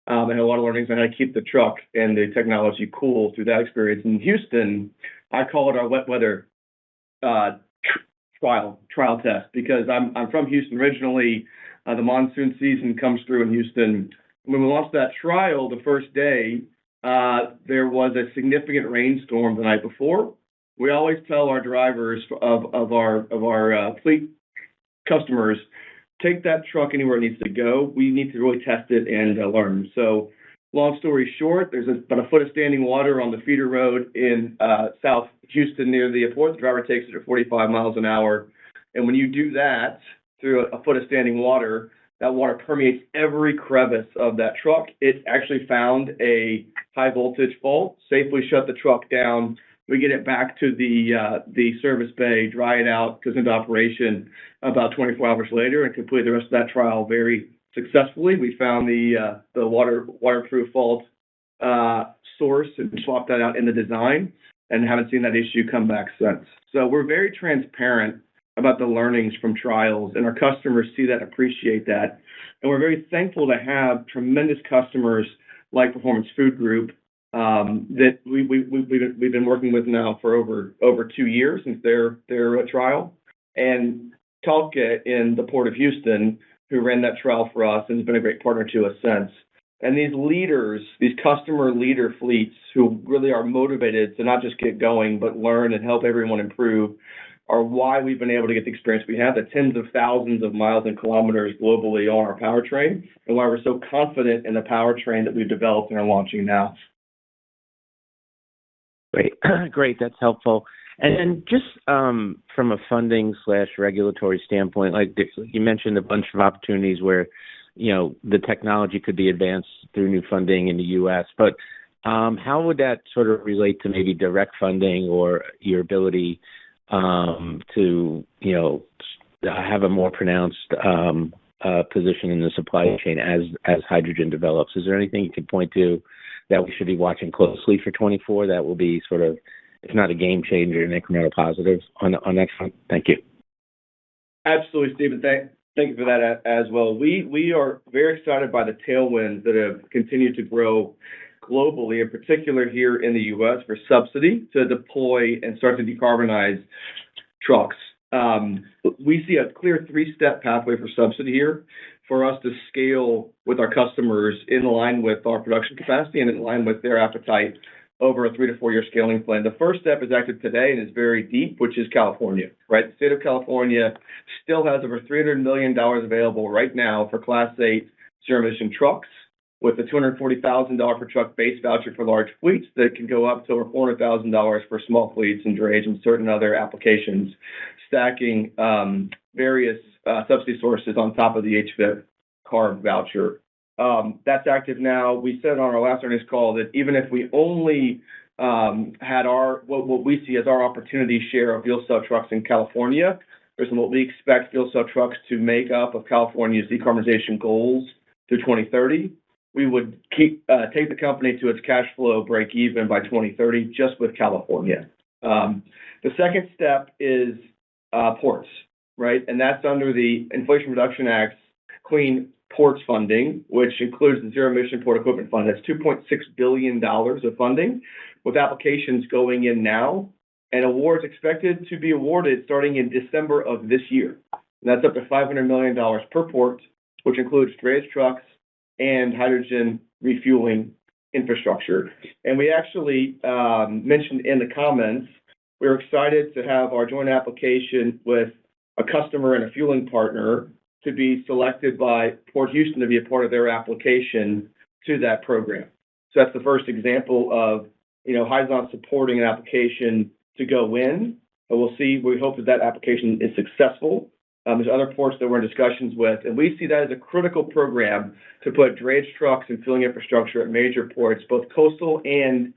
and a lot of learnings on how to keep the truck and the technology cool through that experience. In Houston, I call it our wet weather trial test, because I'm from Houston originally. The monsoon season comes through in Houston. When we launched that trial the first day, there was a significant rainstorm the night before. We always tell our drivers of our fleet customers, take that truck anywhere it needs to go. We need to really test it and learn. So long story short, there's about a foot of standing water on the feeder road in South Houston near the airport. The driver takes it at 45 miles an hour. And when you do that through a foot of standing water, that water permeates every crevice of that truck. It actually found a high voltage fault, safely shut the truck down. We get it back to the service bay, dry it out, goes into operation about 24 hours later, and complete the rest of that trial very successfully. We found the waterproof fault source and swapped that out in the design, and haven't seen that issue come back since. So we're very transparent about the learnings from trials, and our customers see that, appreciate that. And we're very thankful to have tremendous customers like Performance Food Group that we've been working with now for over 2 years since their trial. And Talca in the Port of Houston, who ran that trial for us and has been a great partner to us since. And these leaders, these customer leader fleets who really are motivated to not just get going, but learn and help everyone improve, are why we've been able to get the experience we have, the tens of thousands of miles and kilometers globally on our powertrain, and why we're so confident in the powertrain that we've developed and are launching now. Great. Great. That's helpful. And then just from a funding/regulatory standpoint, like you mentioned a bunch of opportunities where, the technology could be advanced through new funding in the U.S., but how would that sort of relate to maybe direct funding or your ability to, have a more pronounced position in the supply chain as hydrogen develops? Is there anything you could point to that we should be watching closely for 24 that will be sort of, if not a game changer, an incremental positive on that front? Thank you. Absolutely, Stephen. Thank you for that as well. We are very excited by the tailwinds that have continued to grow globally, in particular here in the U.S., for subsidy to deploy and start to decarbonize trucks. We see a clear three-step pathway for subsidy here for us to scale with our customers in line with our production capacity and in line with their appetite over a 3 to 4 year scaling plan. The first step is active today and is very deep, which is California, right? The state of California still has over $300 million available right now for Class 8 zero-emission trucks, with a $240,000 per truck base voucher for large fleets that can go up to over $400,000 for small fleets and drayage and certain other applications, stacking various subsidy sources on top of the HVIP CARB voucher. That's active now. We said on our last earnings call that even if we only had what we see as our opportunity share of fuel cell trucks in California, versus what we expect fuel cell trucks to make up of California's decarbonization goals through 2030, we would take the company to its cash flow break even by 2030 just with California. The second step is ports, right? And that's under the Inflation Reduction Act's Clean Ports funding, which includes the Zero Emission Port Equipment Fund. That's $2.6 billion of funding, with applications going in now and awards expected to be awarded starting in December of this year. And that's up to $500 million per port, which includes drayage trucks and hydrogen refueling infrastructure. And we actually mentioned in the comments, we're excited to have our joint application with a customer and a fueling partner to be selected by Port Houston to be a part of their application to that program. So that's the first example of, Hyzon supporting an application to go in. But we'll see. We hope that application is successful. There's other ports that we're in discussions with, and we see that as a critical program to put drayage trucks and fueling infrastructure at major ports, both coastal and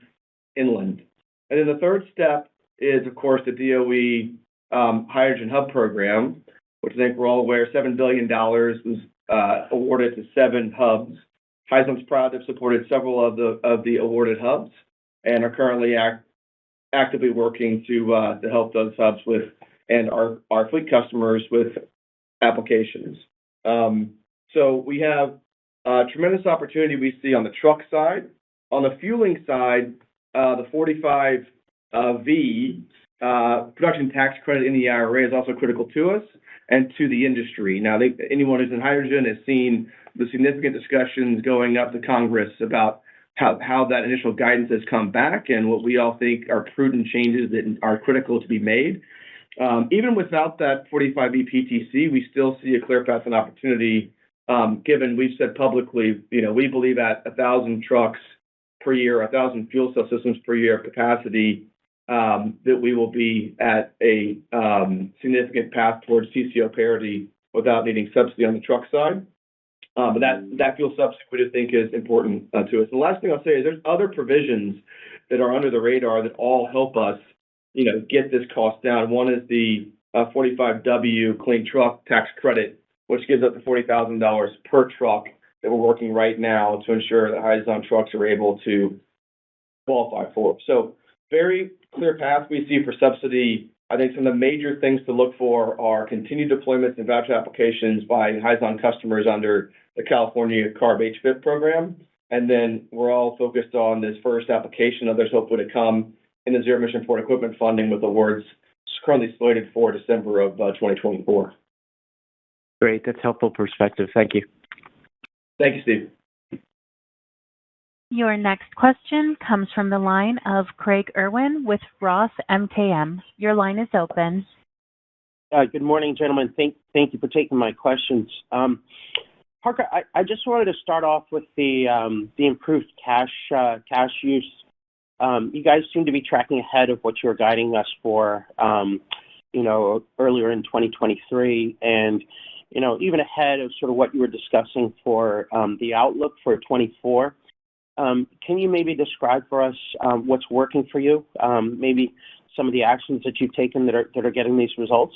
inland. And then the third step is, of course, the DOE Hydrogen Hub program, which I think we're all aware, $7 billion was awarded to 7 hubs. Hyzon's proud to have supported several of the awarded hubs and are currently actively working to help those hubs and our fleet customers with applications. So we have a tremendous opportunity we see on the truck side. On the fueling side, the 45V production tax credit in the IRA is also critical to us and to the industry. Now, anyone who's in hydrogen has seen the significant discussions going up to Congress about how that initial guidance has come back and what we all think are prudent changes that are critical to be made. Even without that 45V PTC, we still see a clear path and opportunity, given we've said publicly, we believe at 1,000 trucks per year, 1,000 fuel cell systems per year of capacity, that we will be at a significant path towards TCO parity without needing subsidy on the truck side. But that fuel subsidy we do think is important to us. The last thing I'll say is there's other provisions that are under the radar that all help us, get this cost down. One is the 45W clean truck tax credit, which gives up to $40,000 per truck that we're working right now to ensure that Hyzon trucks are able to qualify for. So very clear path we see for subsidy. I think some of the major things to look for are continued deployments and voucher applications by Hyzon customers under the California CARB HVIP program. And then we're all focused on this first application. Others hopefully to come in the Zero Emission Port Equipment funding with awards currently slated for December of 2024. Great. That's helpful perspective. Thank you. Thank you, Steve. Your next question comes from the line of Craig Irwin with Roth MKM. Your line is open. Good morning, gentlemen. Thank you for taking my questions. Parker, I just wanted to start off with the improved cash use. You guys seem to be tracking ahead of what you were guiding us for, earlier in 2023, and even ahead of sort of what you were discussing for the outlook for 24. Can you maybe describe for us what's working for you? Maybe some of the actions that you've taken that are getting these results?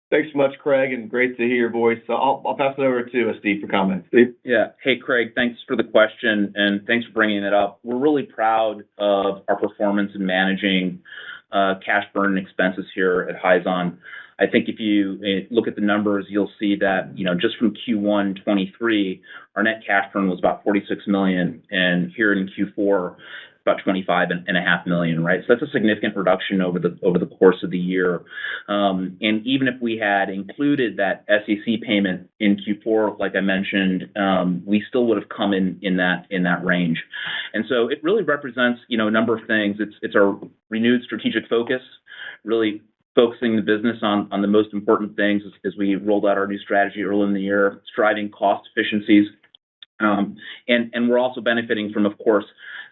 Thanks so much, Craig, and great to hear your voice. So I'll pass it over to Steve for comments. Steve? Yeah. Hey, Craig, thanks for the question, and thanks for bringing it up. We're really proud of our performance in managing cash burn and expenses here at Hyzon. I think if you look at the numbers, you'll see that, just from Q1 23, our net cash burn was about $46 million, and here in Q4, about $25.5 million, right? So that's a significant reduction over the course of the year. And even if we had included that SEC payment in Q4, like I mentioned, we still would have come in that range. And so it really represents, a number of things. It's our renewed strategic focus, really focusing the business on the most important things as we rolled out our new strategy early in the year, striving cost efficiencies. And we're also benefiting from, of course,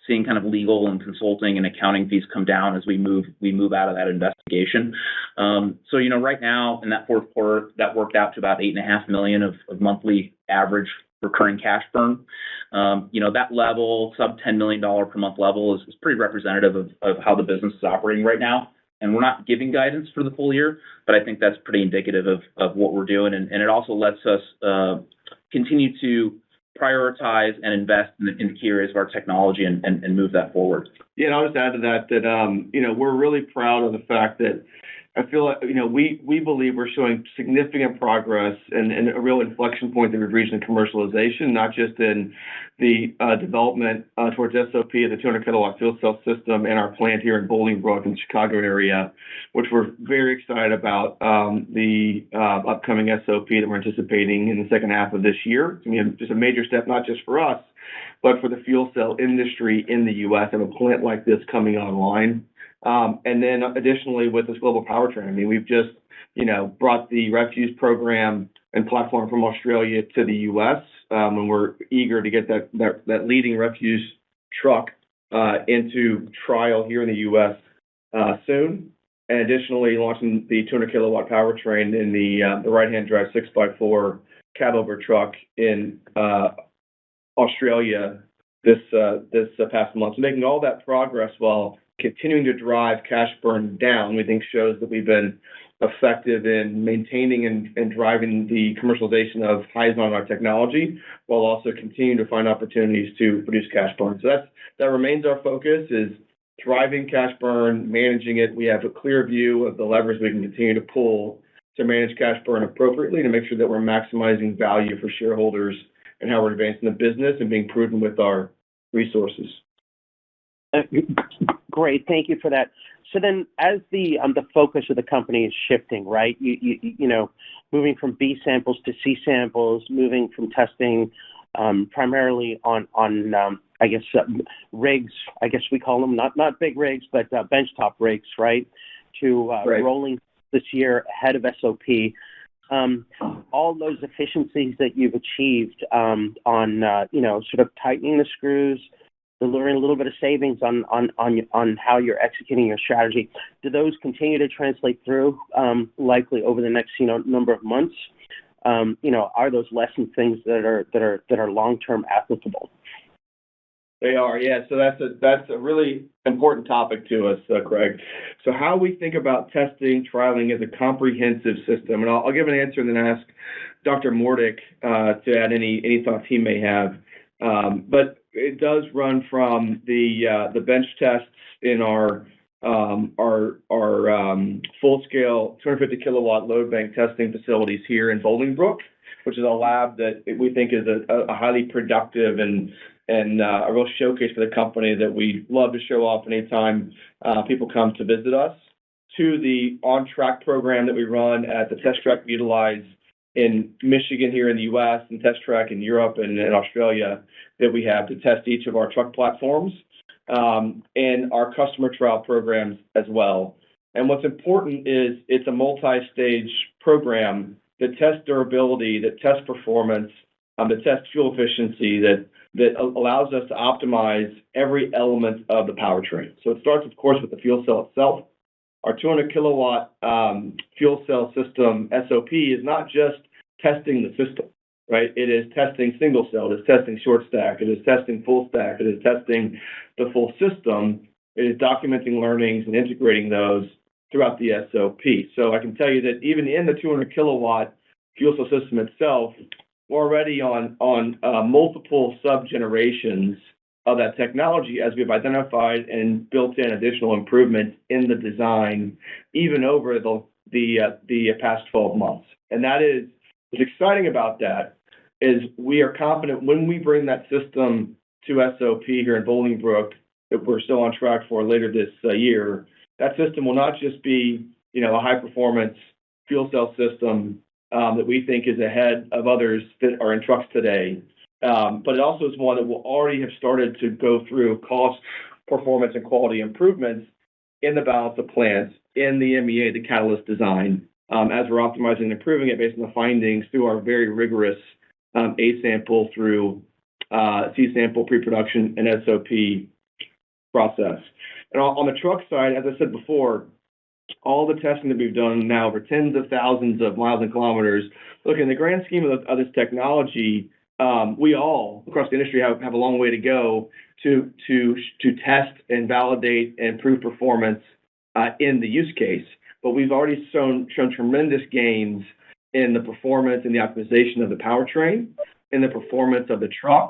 seeing kind of legal and consulting and accounting fees come down as we move out of that investigation. So, right now in that fourth quarter, that worked out to about $8.5 million of monthly average recurring cash burn. That level, sub $10 million per month level is pretty representative of how the business is operating right now. And we're not giving guidance for the full year, but I think that's pretty indicative of what we're doing. And it also lets us continue to prioritize and invest in the key areas of our technology and move that forward. Yeah, and I'll just add to that, we're really proud of the fact that I feel like, we believe we're showing significant progress and a real inflection point that we've reached in commercialization, not just in the development towards SOP of the 200 kilowatt fuel cell system and our plant here in Bolingbrook in the Chicago area, which we're very excited about the upcoming SOP that we're anticipating in the second half of this year. I mean, just a major step, not just for us, but for the fuel cell industry in the U.S. and a plant like this coming online. And then additionally with this global powertrain, I mean, we've just, brought the refuse program and platform from Australia to the U.S. And we're eager to get that leading refuse truck into trial here in the U.S. Soon. And additionally, launching the 200 kilowatt powertrain in the right-hand drive 6x4 cab over truck in Australia this past month. So making all that progress while continuing to drive cash burn down, we think shows that we've been effective in maintaining and driving the commercialization of Hyzon, our technology, while also continuing to find opportunities to reduce cash burn. So that remains our focus, is driving cash burn, managing it. We have a clear view of the levers we can continue to pull to manage cash burn appropriately, to make sure that we're maximizing value for shareholders and how we're advancing the business and being prudent with our resources. Great, thank you for that. So then, as the focus of the company is shifting, right? You moving from B samples to C samples, moving from testing primarily on rigs. I guess we call them not big rigs, but benchtop rigs, right? To right. Rolling this year ahead of SOP. All those efficiencies that you've achieved on sort of tightening the screws, delivering a little bit of savings on how you're executing your strategy. Do those continue to translate through likely over the next number of months? Are those lessons things that are long term applicable? They are, yeah. So that's a really important topic to us, Craig. So how we think about testing, trialing as a comprehensive system, and I'll give an answer and then ask Dr. Mordick to add any thoughts he may have. But it does run from the bench tests in our full scale 250 kilowatt load bank testing facilities here in Bolingbrook, which is a lab that we think is a highly productive and a real showcase for the company that we love to show off anytime people come to visit us, to the on-track program that we run at the test track we utilize in Michigan here in the U.S. and test track in Europe and in Australia that we have to test each of our truck platforms and our customer trial programs as well. And what's important is it's a multi-stage program that tests durability, that tests performance, that tests fuel efficiency, that allows us to optimize every element of the powertrain. So it starts, of course, with the fuel cell itself. Our 200 kilowatt fuel cell system SOP is not just testing the system, right? It is testing single cell, it is testing short stack, it is testing full stack, it is testing the full system. It is documenting learnings and integrating those throughout the SOP. So I can tell you that even in the 200 kilowatt fuel cell system itself, we're already on multiple sub-generations of that technology as we've identified and built in additional improvements in the design, even over the past 12 months. And that is, what's exciting about that is we are confident when we bring that system to SOP here in Bolingbrook, that we're still on track for later this year, that system will not just be, a high-performance fuel cell system that we think is ahead of others that are in trucks today, but it also is one that will already have started to go through cost, performance, and quality improvements in the balance of plants, in the MEA, the catalyst design, as we're optimizing and improving it based on the findings through our very rigorous A-sample through C-sample pre-production and SOP process. And on the truck side, as I said before, all the testing that we've done now over tens of thousands of miles and kilometers, look, in the grand scheme of this technology, we all across the industry have a long way to go to test and validate and prove performance in the use case. But we've already shown tremendous gains in the performance and the optimization of the powertrain, in the performance of the truck,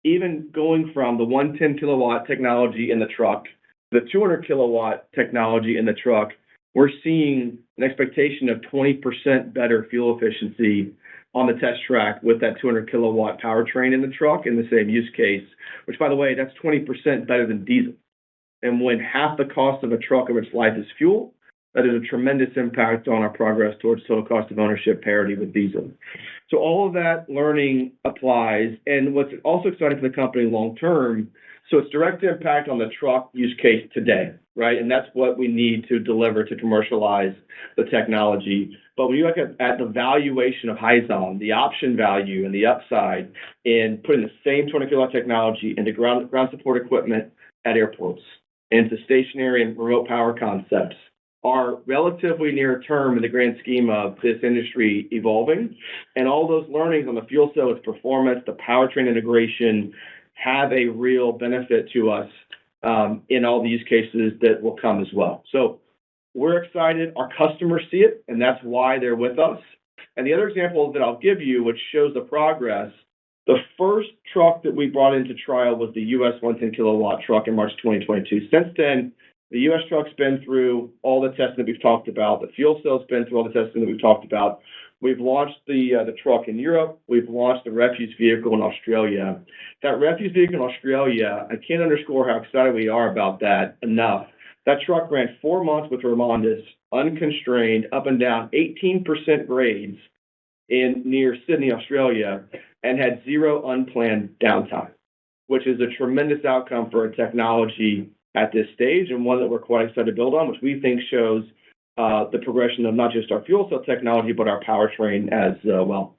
even going from the 110 kilowatt technology in the truck, the 200 kilowatt technology in the truck. We're seeing an expectation of 20% better fuel efficiency on the test track with that 200 kilowatt powertrain in the truck in the same use case, which, by the way, that's 20% better than diesel. And when half the cost of a truck of its life is fuel, that is a tremendous impact on our progress towards total cost of ownership parity with diesel. So all of that learning applies. And what's also exciting for the company long term, so it's direct impact on the truck use case today, right? And that's what we need to deliver to commercialize the technology. But when you look at the valuation of Hyzon, the option value and the upside in putting the same 20 kilowatt technology into ground support equipment at airports, into stationary and remote power concepts, are relatively near term in the grand scheme of this industry evolving. And all those learnings on the fuel cell, its performance, the powertrain integration, have a real benefit to us in all the use cases that will come as well. So we're excited. Our customers see it, and that's why they're with us. And the other example that I'll give you, which shows the progress, the first truck that we brought into trial was the US 110 kilowatt truck in March 2022. Since then, the U.S. truck's been through all the testing that we've talked about. The fuel cell's been through all the testing that we've talked about. We've launched the truck in Europe. We've launched the refuse vehicle in Australia. That refuse vehicle in Australia, I can't underscore how excited we are about that enough. That truck ran 4 months with Remondis, unconstrained, up and down, 18% grades near Sydney, Australia, and had zero unplanned downtime, which is a tremendous outcome for a technology at this stage, and one that we're quite excited to build on, which we think shows the progression of not just our fuel cell technology, but our powertrain as well.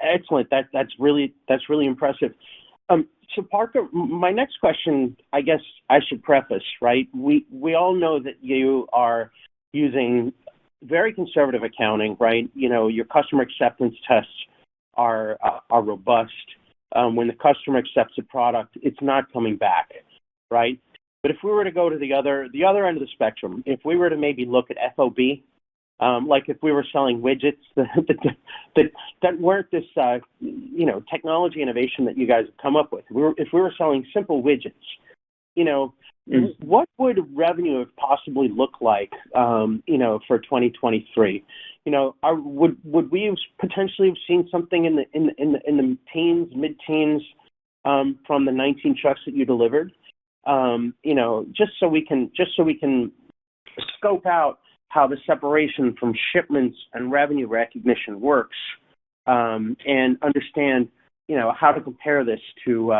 Excellent. That's really impressive. So Parker, my next question, I guess I should preface, right? We all know that you are using very conservative accounting, right? Your customer acceptance tests are robust. When the customer accepts a product, it's not coming back, right? But if we were to go to the other end of the spectrum, if we were to maybe look at FOB, like if we were selling widgets that weren't this, technology innovation that you guys have come up with, if we were selling simple widgets, what would revenue have possibly look like, for 2023? Would we have potentially have seen something in the teens, mid-teens, from the 19 trucks that you delivered? Just so we can scope out how the separation from shipments and revenue recognition works, and understand, how to compare this to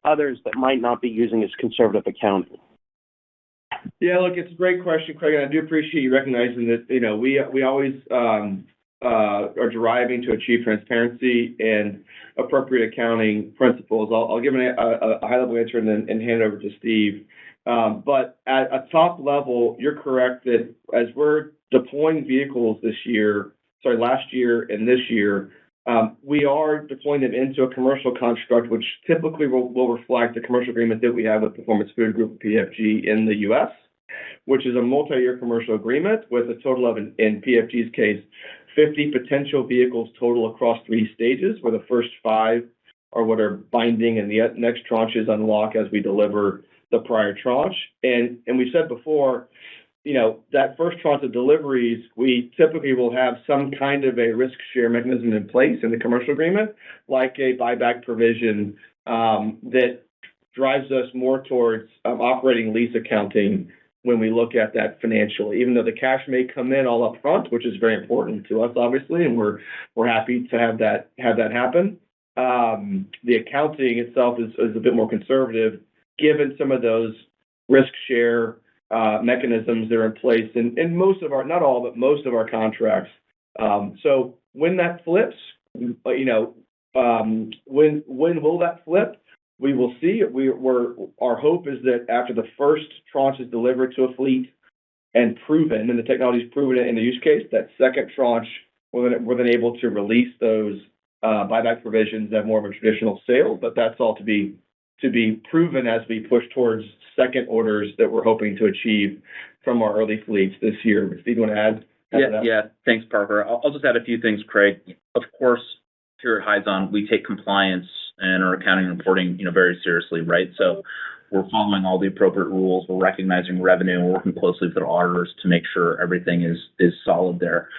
others that might not be using as conservative accounting. Yeah, look, it's a great question, Craig, and I do appreciate you recognizing that, we always are driving to achieve transparency and appropriate accounting principles. I'll give a high-level answer and then hand it over to Steve. But at a top level, you're correct that as we're deploying vehicles last year and this year, we are deploying them into a commercial construct, which typically will reflect the commercial agreement that we have with Performance Food Group, PFG, in the U.S., which is a multi-year commercial agreement with a total of, in PFG's case, 50 potential vehicles total across 3 stages, where the first 5 are what are binding and the next tranches unlock as we deliver the prior tranche. And we said before, that first tranche of deliveries, we typically will have some kind of a risk share mechanism in place in the commercial agreement, like a buyback provision that drives us more towards operating lease accounting when we look at that financially, even though the cash may come in all up front, which is very important to us, obviously, and we're happy to have that happen. The accounting itself is a bit more conservative, given some of those risk share mechanisms that are in place in most of our, not all, but most of our contracts. So when that flips, when will that flip? We will see. Our hope is that after the first tranche is delivered to a fleet and proven, and the technology is proven in the use case, that second tranche, we're then able to release those buyback provisions that more of a traditional sale. But that's all to be proven as we push towards second orders that we're hoping to achieve from our early fleets this year. Steve, you want to add? Yeah. Thanks, Parker. I'll just add a few things, Craig. Of course, here at Hyzon, we take compliance and our accounting and reporting, very seriously, right? So we're following all the appropriate rules. We're recognizing revenue. We're working closely with our auditors to make sure everything is solid there.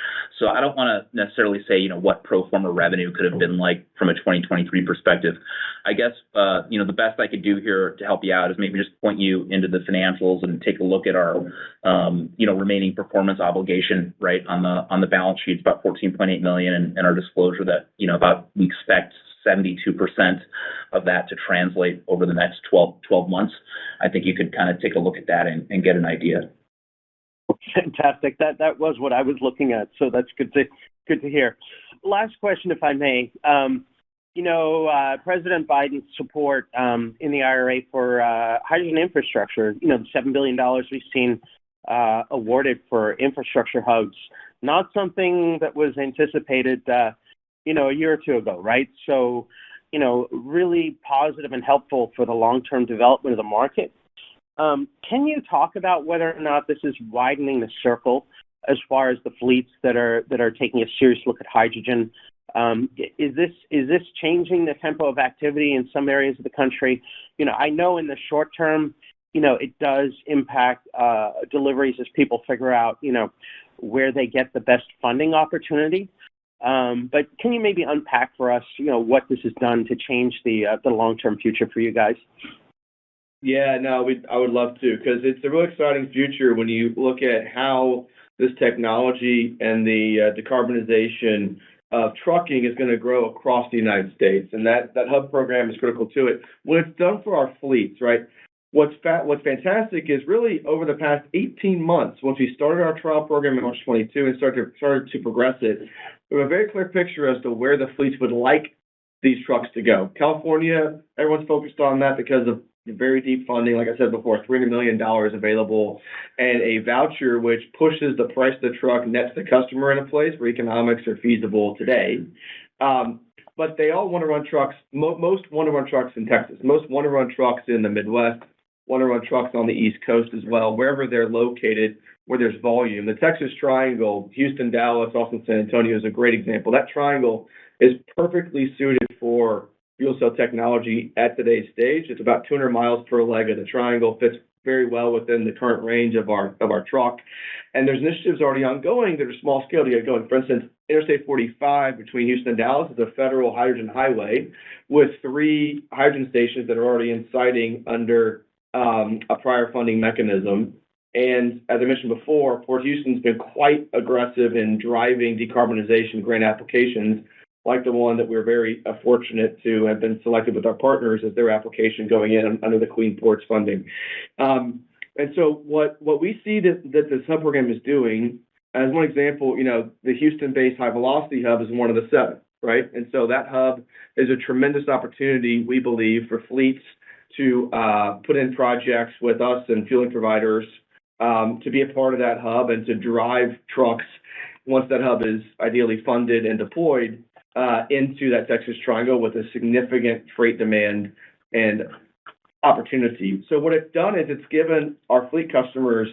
So I don't want to necessarily say, what pro forma revenue could have been like from a 2023 perspective. I guess, the best I could do here to help you out is maybe just point you into the financials and take a look at our, remaining performance obligation, right, on the balance sheet. It's about $14.8 million, and our disclosure that, we expect 72% of that to translate over the next 12 months. I think you could kind of take a look at that and get an idea. Fantastic. That was what I was looking at, so that's good to hear. Last question, if I may. President Biden's support in the IRA for hydrogen infrastructure, the $7 billion we've seen awarded for infrastructure hubs, not something that was anticipated a year or two ago, right? So, really positive and helpful for the long-term development of the market. Can you talk about whether or not this is widening the circle as far as the fleets that are taking a serious look at hydrogen? Is this changing the tempo of activity in some areas of the country? I know in the short term, it does impact deliveries as people figure out, where they get the best funding opportunity. But can you maybe unpack for us, what this has done to change the long-term future for you guys? Yeah, no, I would love to, because it's a really exciting future when you look at how this technology and the decarbonization of trucking is going to grow across the United States. And that hub program is critical to it. When it's done for our fleets, right? What's fantastic is really over the past 18 months, once we started our trial program in March 22 and started to progress it, we have a very clear picture as to where the fleets would like these trucks to go. California, everyone's focused on that because of very deep funding, like I said before, $300 million available, and a voucher which pushes the price of the truck net to the customer in a place where economics are feasible today. But they all want to run trucks. Most want to run trucks in Texas. Most want to run trucks in the Midwest, want to run trucks on the East Coast as well, wherever they're located, where there's volume. The Texas Triangle, Houston, Dallas, Austin, San Antonio is a great example. That triangle is perfectly suited for fuel cell technology at today's stage. It's about 200 miles per leg of the triangle, fits very well within the current range of our truck. And there's initiatives already ongoing that are small scale to get going. For instance, Interstate 45 between Houston and Dallas is a federal hydrogen highway with 3 hydrogen stations that are already in siting under a prior funding mechanism. And as I mentioned before, Port Houston's been quite aggressive in driving decarbonization grant applications, like the one that we're very fortunate to have been selected with our partners as their application going in under the Clean Ports funding. And so what we see that this hub program is doing, as one example, the Houston-based High Velocity Hub is one of the 7, right? And so that hub is a tremendous opportunity, we believe, for fleets to put in projects with us and fueling providers to be a part of that hub and to drive trucks once that hub is ideally funded and deployed into that Texas Triangle with a significant freight demand and opportunity. So what it's done is it's given our fleet customers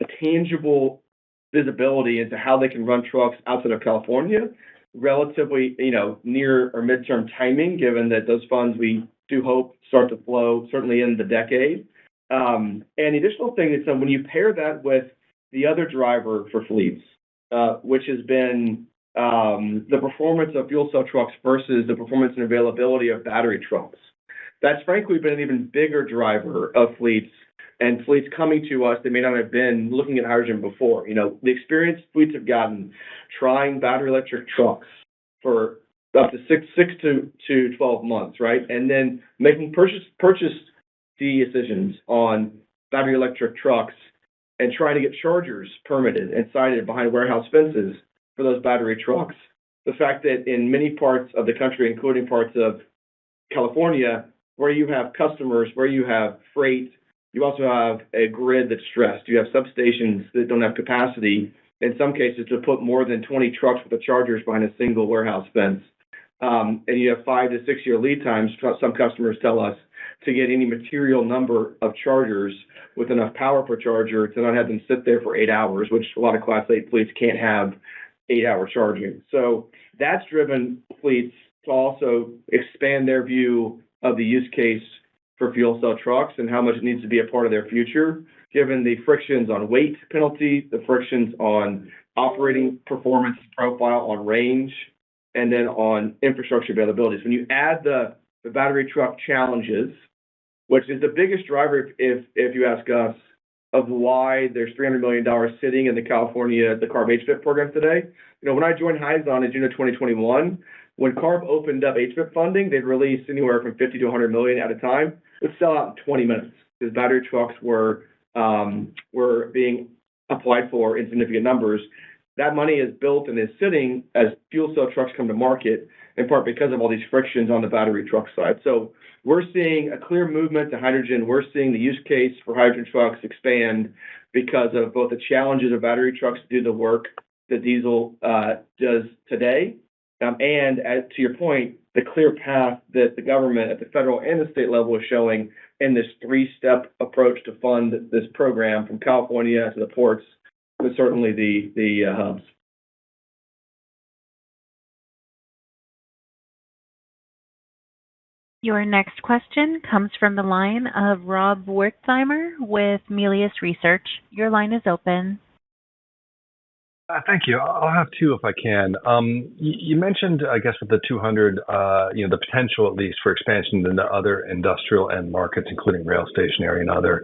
a tangible visibility into how they can run trucks outside of California, relatively, near or midterm timing, given that those funds we do hope start to flow certainly in the decade. And the additional thing is that when you pair that with the other driver for fleets, which has been the performance of fuel cell trucks versus the performance and availability of battery trucks, that's frankly been an even bigger driver of fleets and fleets coming to us. They may not have been looking at hydrogen before. The experience fleets have gotten trying battery electric trucks for up to 6 to 12 months, right? And then making purchase decisions on battery electric trucks and trying to get chargers permitted and sited behind warehouse fences for those battery trucks. The fact that in many parts of the country, including parts of California, where you have customers, where you have freight, you also have a grid that's stressed. You have substations that don't have capacity, in some cases, to put more than 20 trucks with the chargers behind a single warehouse fence. And you have 5 to 6 year lead times, some customers tell us, to get any material number of chargers with enough power per charger to not have them sit there for 8 hours, which a lot of Class 8 fleets can't have 8-hour charging. So that's driven fleets to also expand their view of the use case for fuel cell trucks and how much it needs to be a part of their future, given the frictions on weight penalty, the frictions on operating performance profile, on range, and then on infrastructure availability. So when you add the battery truck challenges, which is the biggest driver, if you ask us, of why there's $300 million sitting in the CARB HVIP program today. When I joined Hyzon in June of 2021, when CARB opened up HVIP funding, they'd release anywhere from 50 to 100 million at a time. It would sell out in 20 minutes because battery trucks were being applied for in significant numbers. That money is built and is sitting as fuel cell trucks come to market, in part because of all these frictions on the battery truck side. So we're seeing a clear movement to hydrogen. We're seeing the use case for hydrogen trucks expand because of both the challenges of battery trucks to do the work that diesel does today, and to your point, the clear path that the government at the federal and the state level is showing in this 3-step approach to fund this program from California to the ports, but certainly the hubs. Your next question comes from the line of Rob Wertheimer with Melius Research. Your line is open. Thank you. I'll have 2 if I can. You mentioned, I guess, with the 200, the potential at least for expansion into other industrial end markets, including rail, stationary, and other.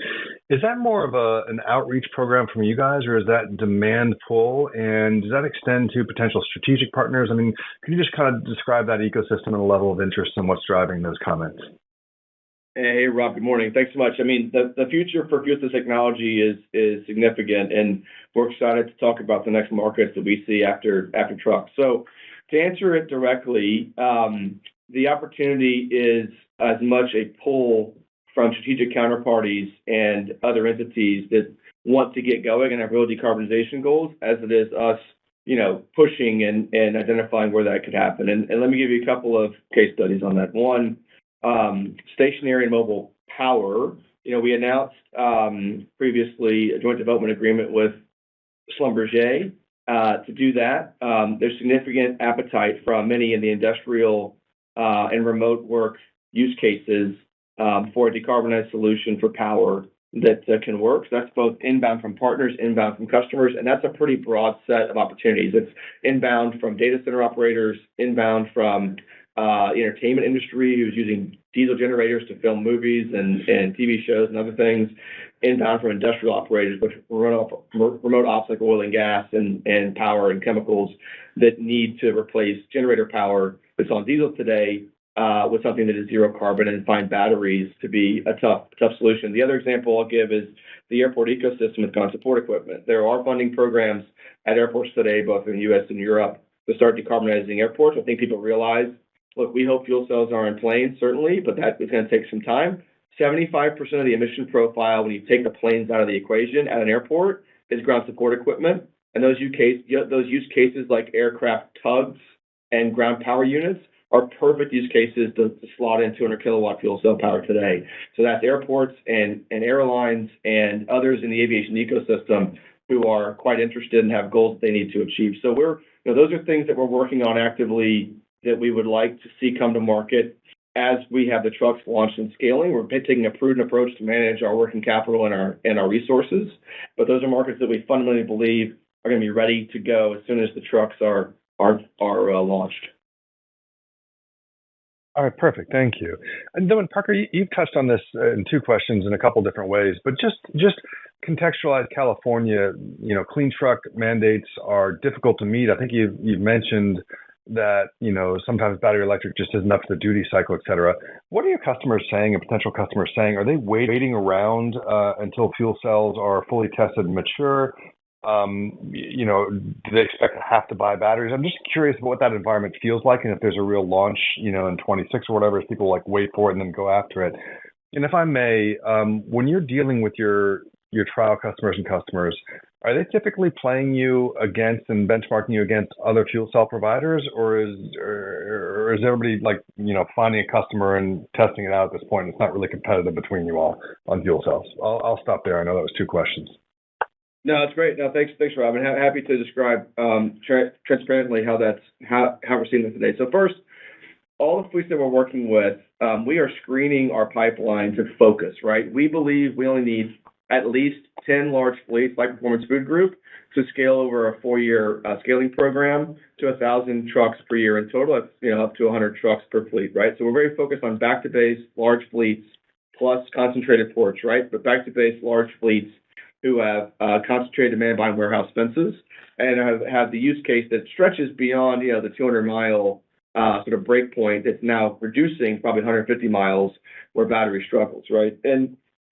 Is that more of an outreach program from you guys, or is that demand pull? And does that extend to potential strategic partners? I mean, can you just kind of describe that ecosystem and the level of interest and what's driving those comments? Hey, Rob, good morning. Thanks so much. I mean, the future for fuel cell technology is significant, and we're excited to talk about the next markets that we see after trucks. So to answer it directly, the opportunity is as much a pull from strategic counterparties and other entities that want to get going and have real decarbonization goals as it is us, pushing and identifying where that could happen. And let me give you a couple of case studies on that. One, stationary and mobile power. We announced previously a joint development agreement with Schlumberger to do that. There's significant appetite from many in the industrial and remote work use cases for a decarbonized solution for power that can work. So that's both inbound from partners, inbound from customers, and that's a pretty broad set of opportunities. It's inbound from data center operators, inbound from entertainment industry who's using diesel generators to film movies and TV shows and other things, inbound from industrial operators, which remote ops like oil and gas and power and chemicals that need to replace generator power that's on diesel today with something that is zero carbon, and find batteries to be a tough solution. The other example I'll give is the airport ecosystem with ground support equipment. There are funding programs at airports today, both in the U.S. and Europe, to start decarbonizing airports. I think people realize, look, we hope fuel cells are in planes, certainly, but that is going to take some time. 75% of the emission profile, when you take the planes out of the equation at an airport, is ground support equipment. And those use cases like aircraft tugs and ground power units are perfect use cases to slot in 200 kilowatt fuel cell power today. So that's airports and airlines and others in the aviation ecosystem who are quite interested and have goals that they need to achieve. So those are things that we're working on actively that we would like to see come to market as we have the trucks launched and scaling. We're taking a prudent approach to manage our working capital and our resources, but those are markets that we fundamentally believe are going to be ready to go as soon as the trucks are launched. All right, perfect. Thank you. And then, Parker, you've touched on this in two questions in a couple different ways, but just contextualize California. Clean truck mandates are difficult to meet. I think you've mentioned that sometimes battery electric just isn't up to the duty cycle, et cetera. What are your customers saying and potential customers saying? Are they waiting around until fuel cells are fully tested and mature? Do they expect to have to buy batteries? I'm just curious about what that environment feels like, and if there's a real launch, in 26 or whatever, if people wait for it and then go after it. And if I may, when you're dealing with your trial customers, are they typically playing you against and benchmarking you against other fuel cell providers, or is everybody finding a customer and testing it out at this point? It's not really competitive between you all on fuel cells. I'll stop there. I know that was two questions. No, that's great. No, thanks, Rob. And happy to describe transparently how we're seeing this today. So first, all the fleets that we're working with, we are screening our pipeline to focus, right? We believe we only need at least 10 large fleets like Performance Food Group to scale over a 4-year scaling program to 1,000 trucks per year in total, up to 100 trucks per fleet, right? So we're very focused on back-to-base large fleets plus concentrated ports, right? But back-to-base large fleets who have concentrated demand behind warehouse fences and have the use case that stretches beyond, the 200-mile sort of break point that's now reducing probably 150 miles where battery struggles, right?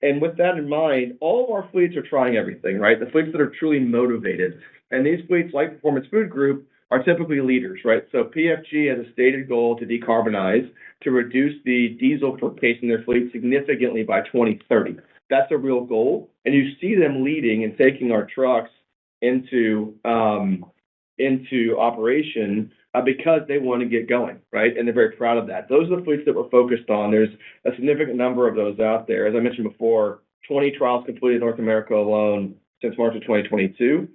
And with that in mind, all of our fleets are trying everything, right? The fleets that are truly motivated. And these fleets, like Performance Food Group, are typically leaders, right? So PFG has a stated goal to decarbonize, to reduce the diesel per case in their fleet significantly by 2030. That's a real goal. And you see them leading and taking our trucks into operation because they want to get going, right? And they're very proud of that. Those are the fleets that we're focused on. There's a significant number of those out there. As I mentioned before, 20 trials completed in North America alone since March of 2022.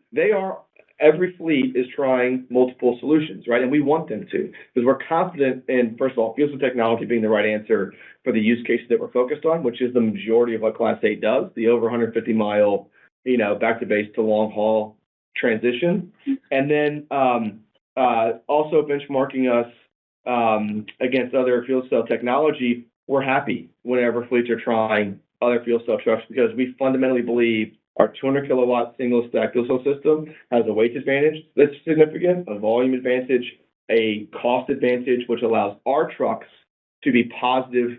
Every fleet is trying multiple solutions, right? And we want them to, because we're confident in, first of all, fuel cell technology being the right answer for the use cases that we're focused on, which is the majority of what Class 8 does, the over 150-mile, back to base to long haul transition. And then also benchmarking us against other fuel cell technology. We're happy whenever fleets are trying other fuel cell trucks because we fundamentally believe our 200 kilowatt single stack fuel cell system has a weight advantage that's significant, a volume advantage, a cost advantage, which allows our trucks to be positive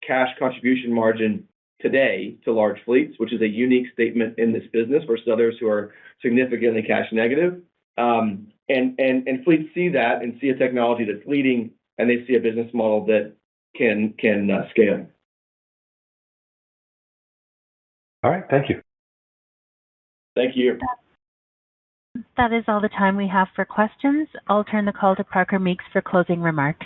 cash contribution margin today to large fleets, which is a unique statement in this business versus others who are significantly cash negative. And fleets see that and see a technology that's leading, and they see a business model that can scale. All right, thank you. Thank you. That is all the time we have for questions. I'll turn the call to Parker Meeks for closing remarks.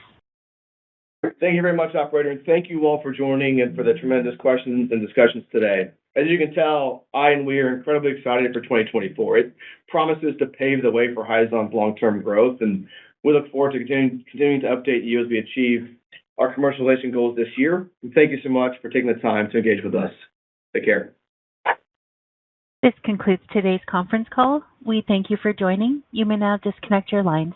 Thank you very much, operator, and thank you all for joining and for the tremendous questions and discussions today. As you can tell, we are incredibly excited for 2024. It promises to pave the way for Hyzon's long-term growth, and we look forward to continuing to update you as we achieve our commercialization goals this year. And thank you so much for taking the time to engage with us. Take care. This concludes today's conference call. We thank you for joining. You may now disconnect your lines.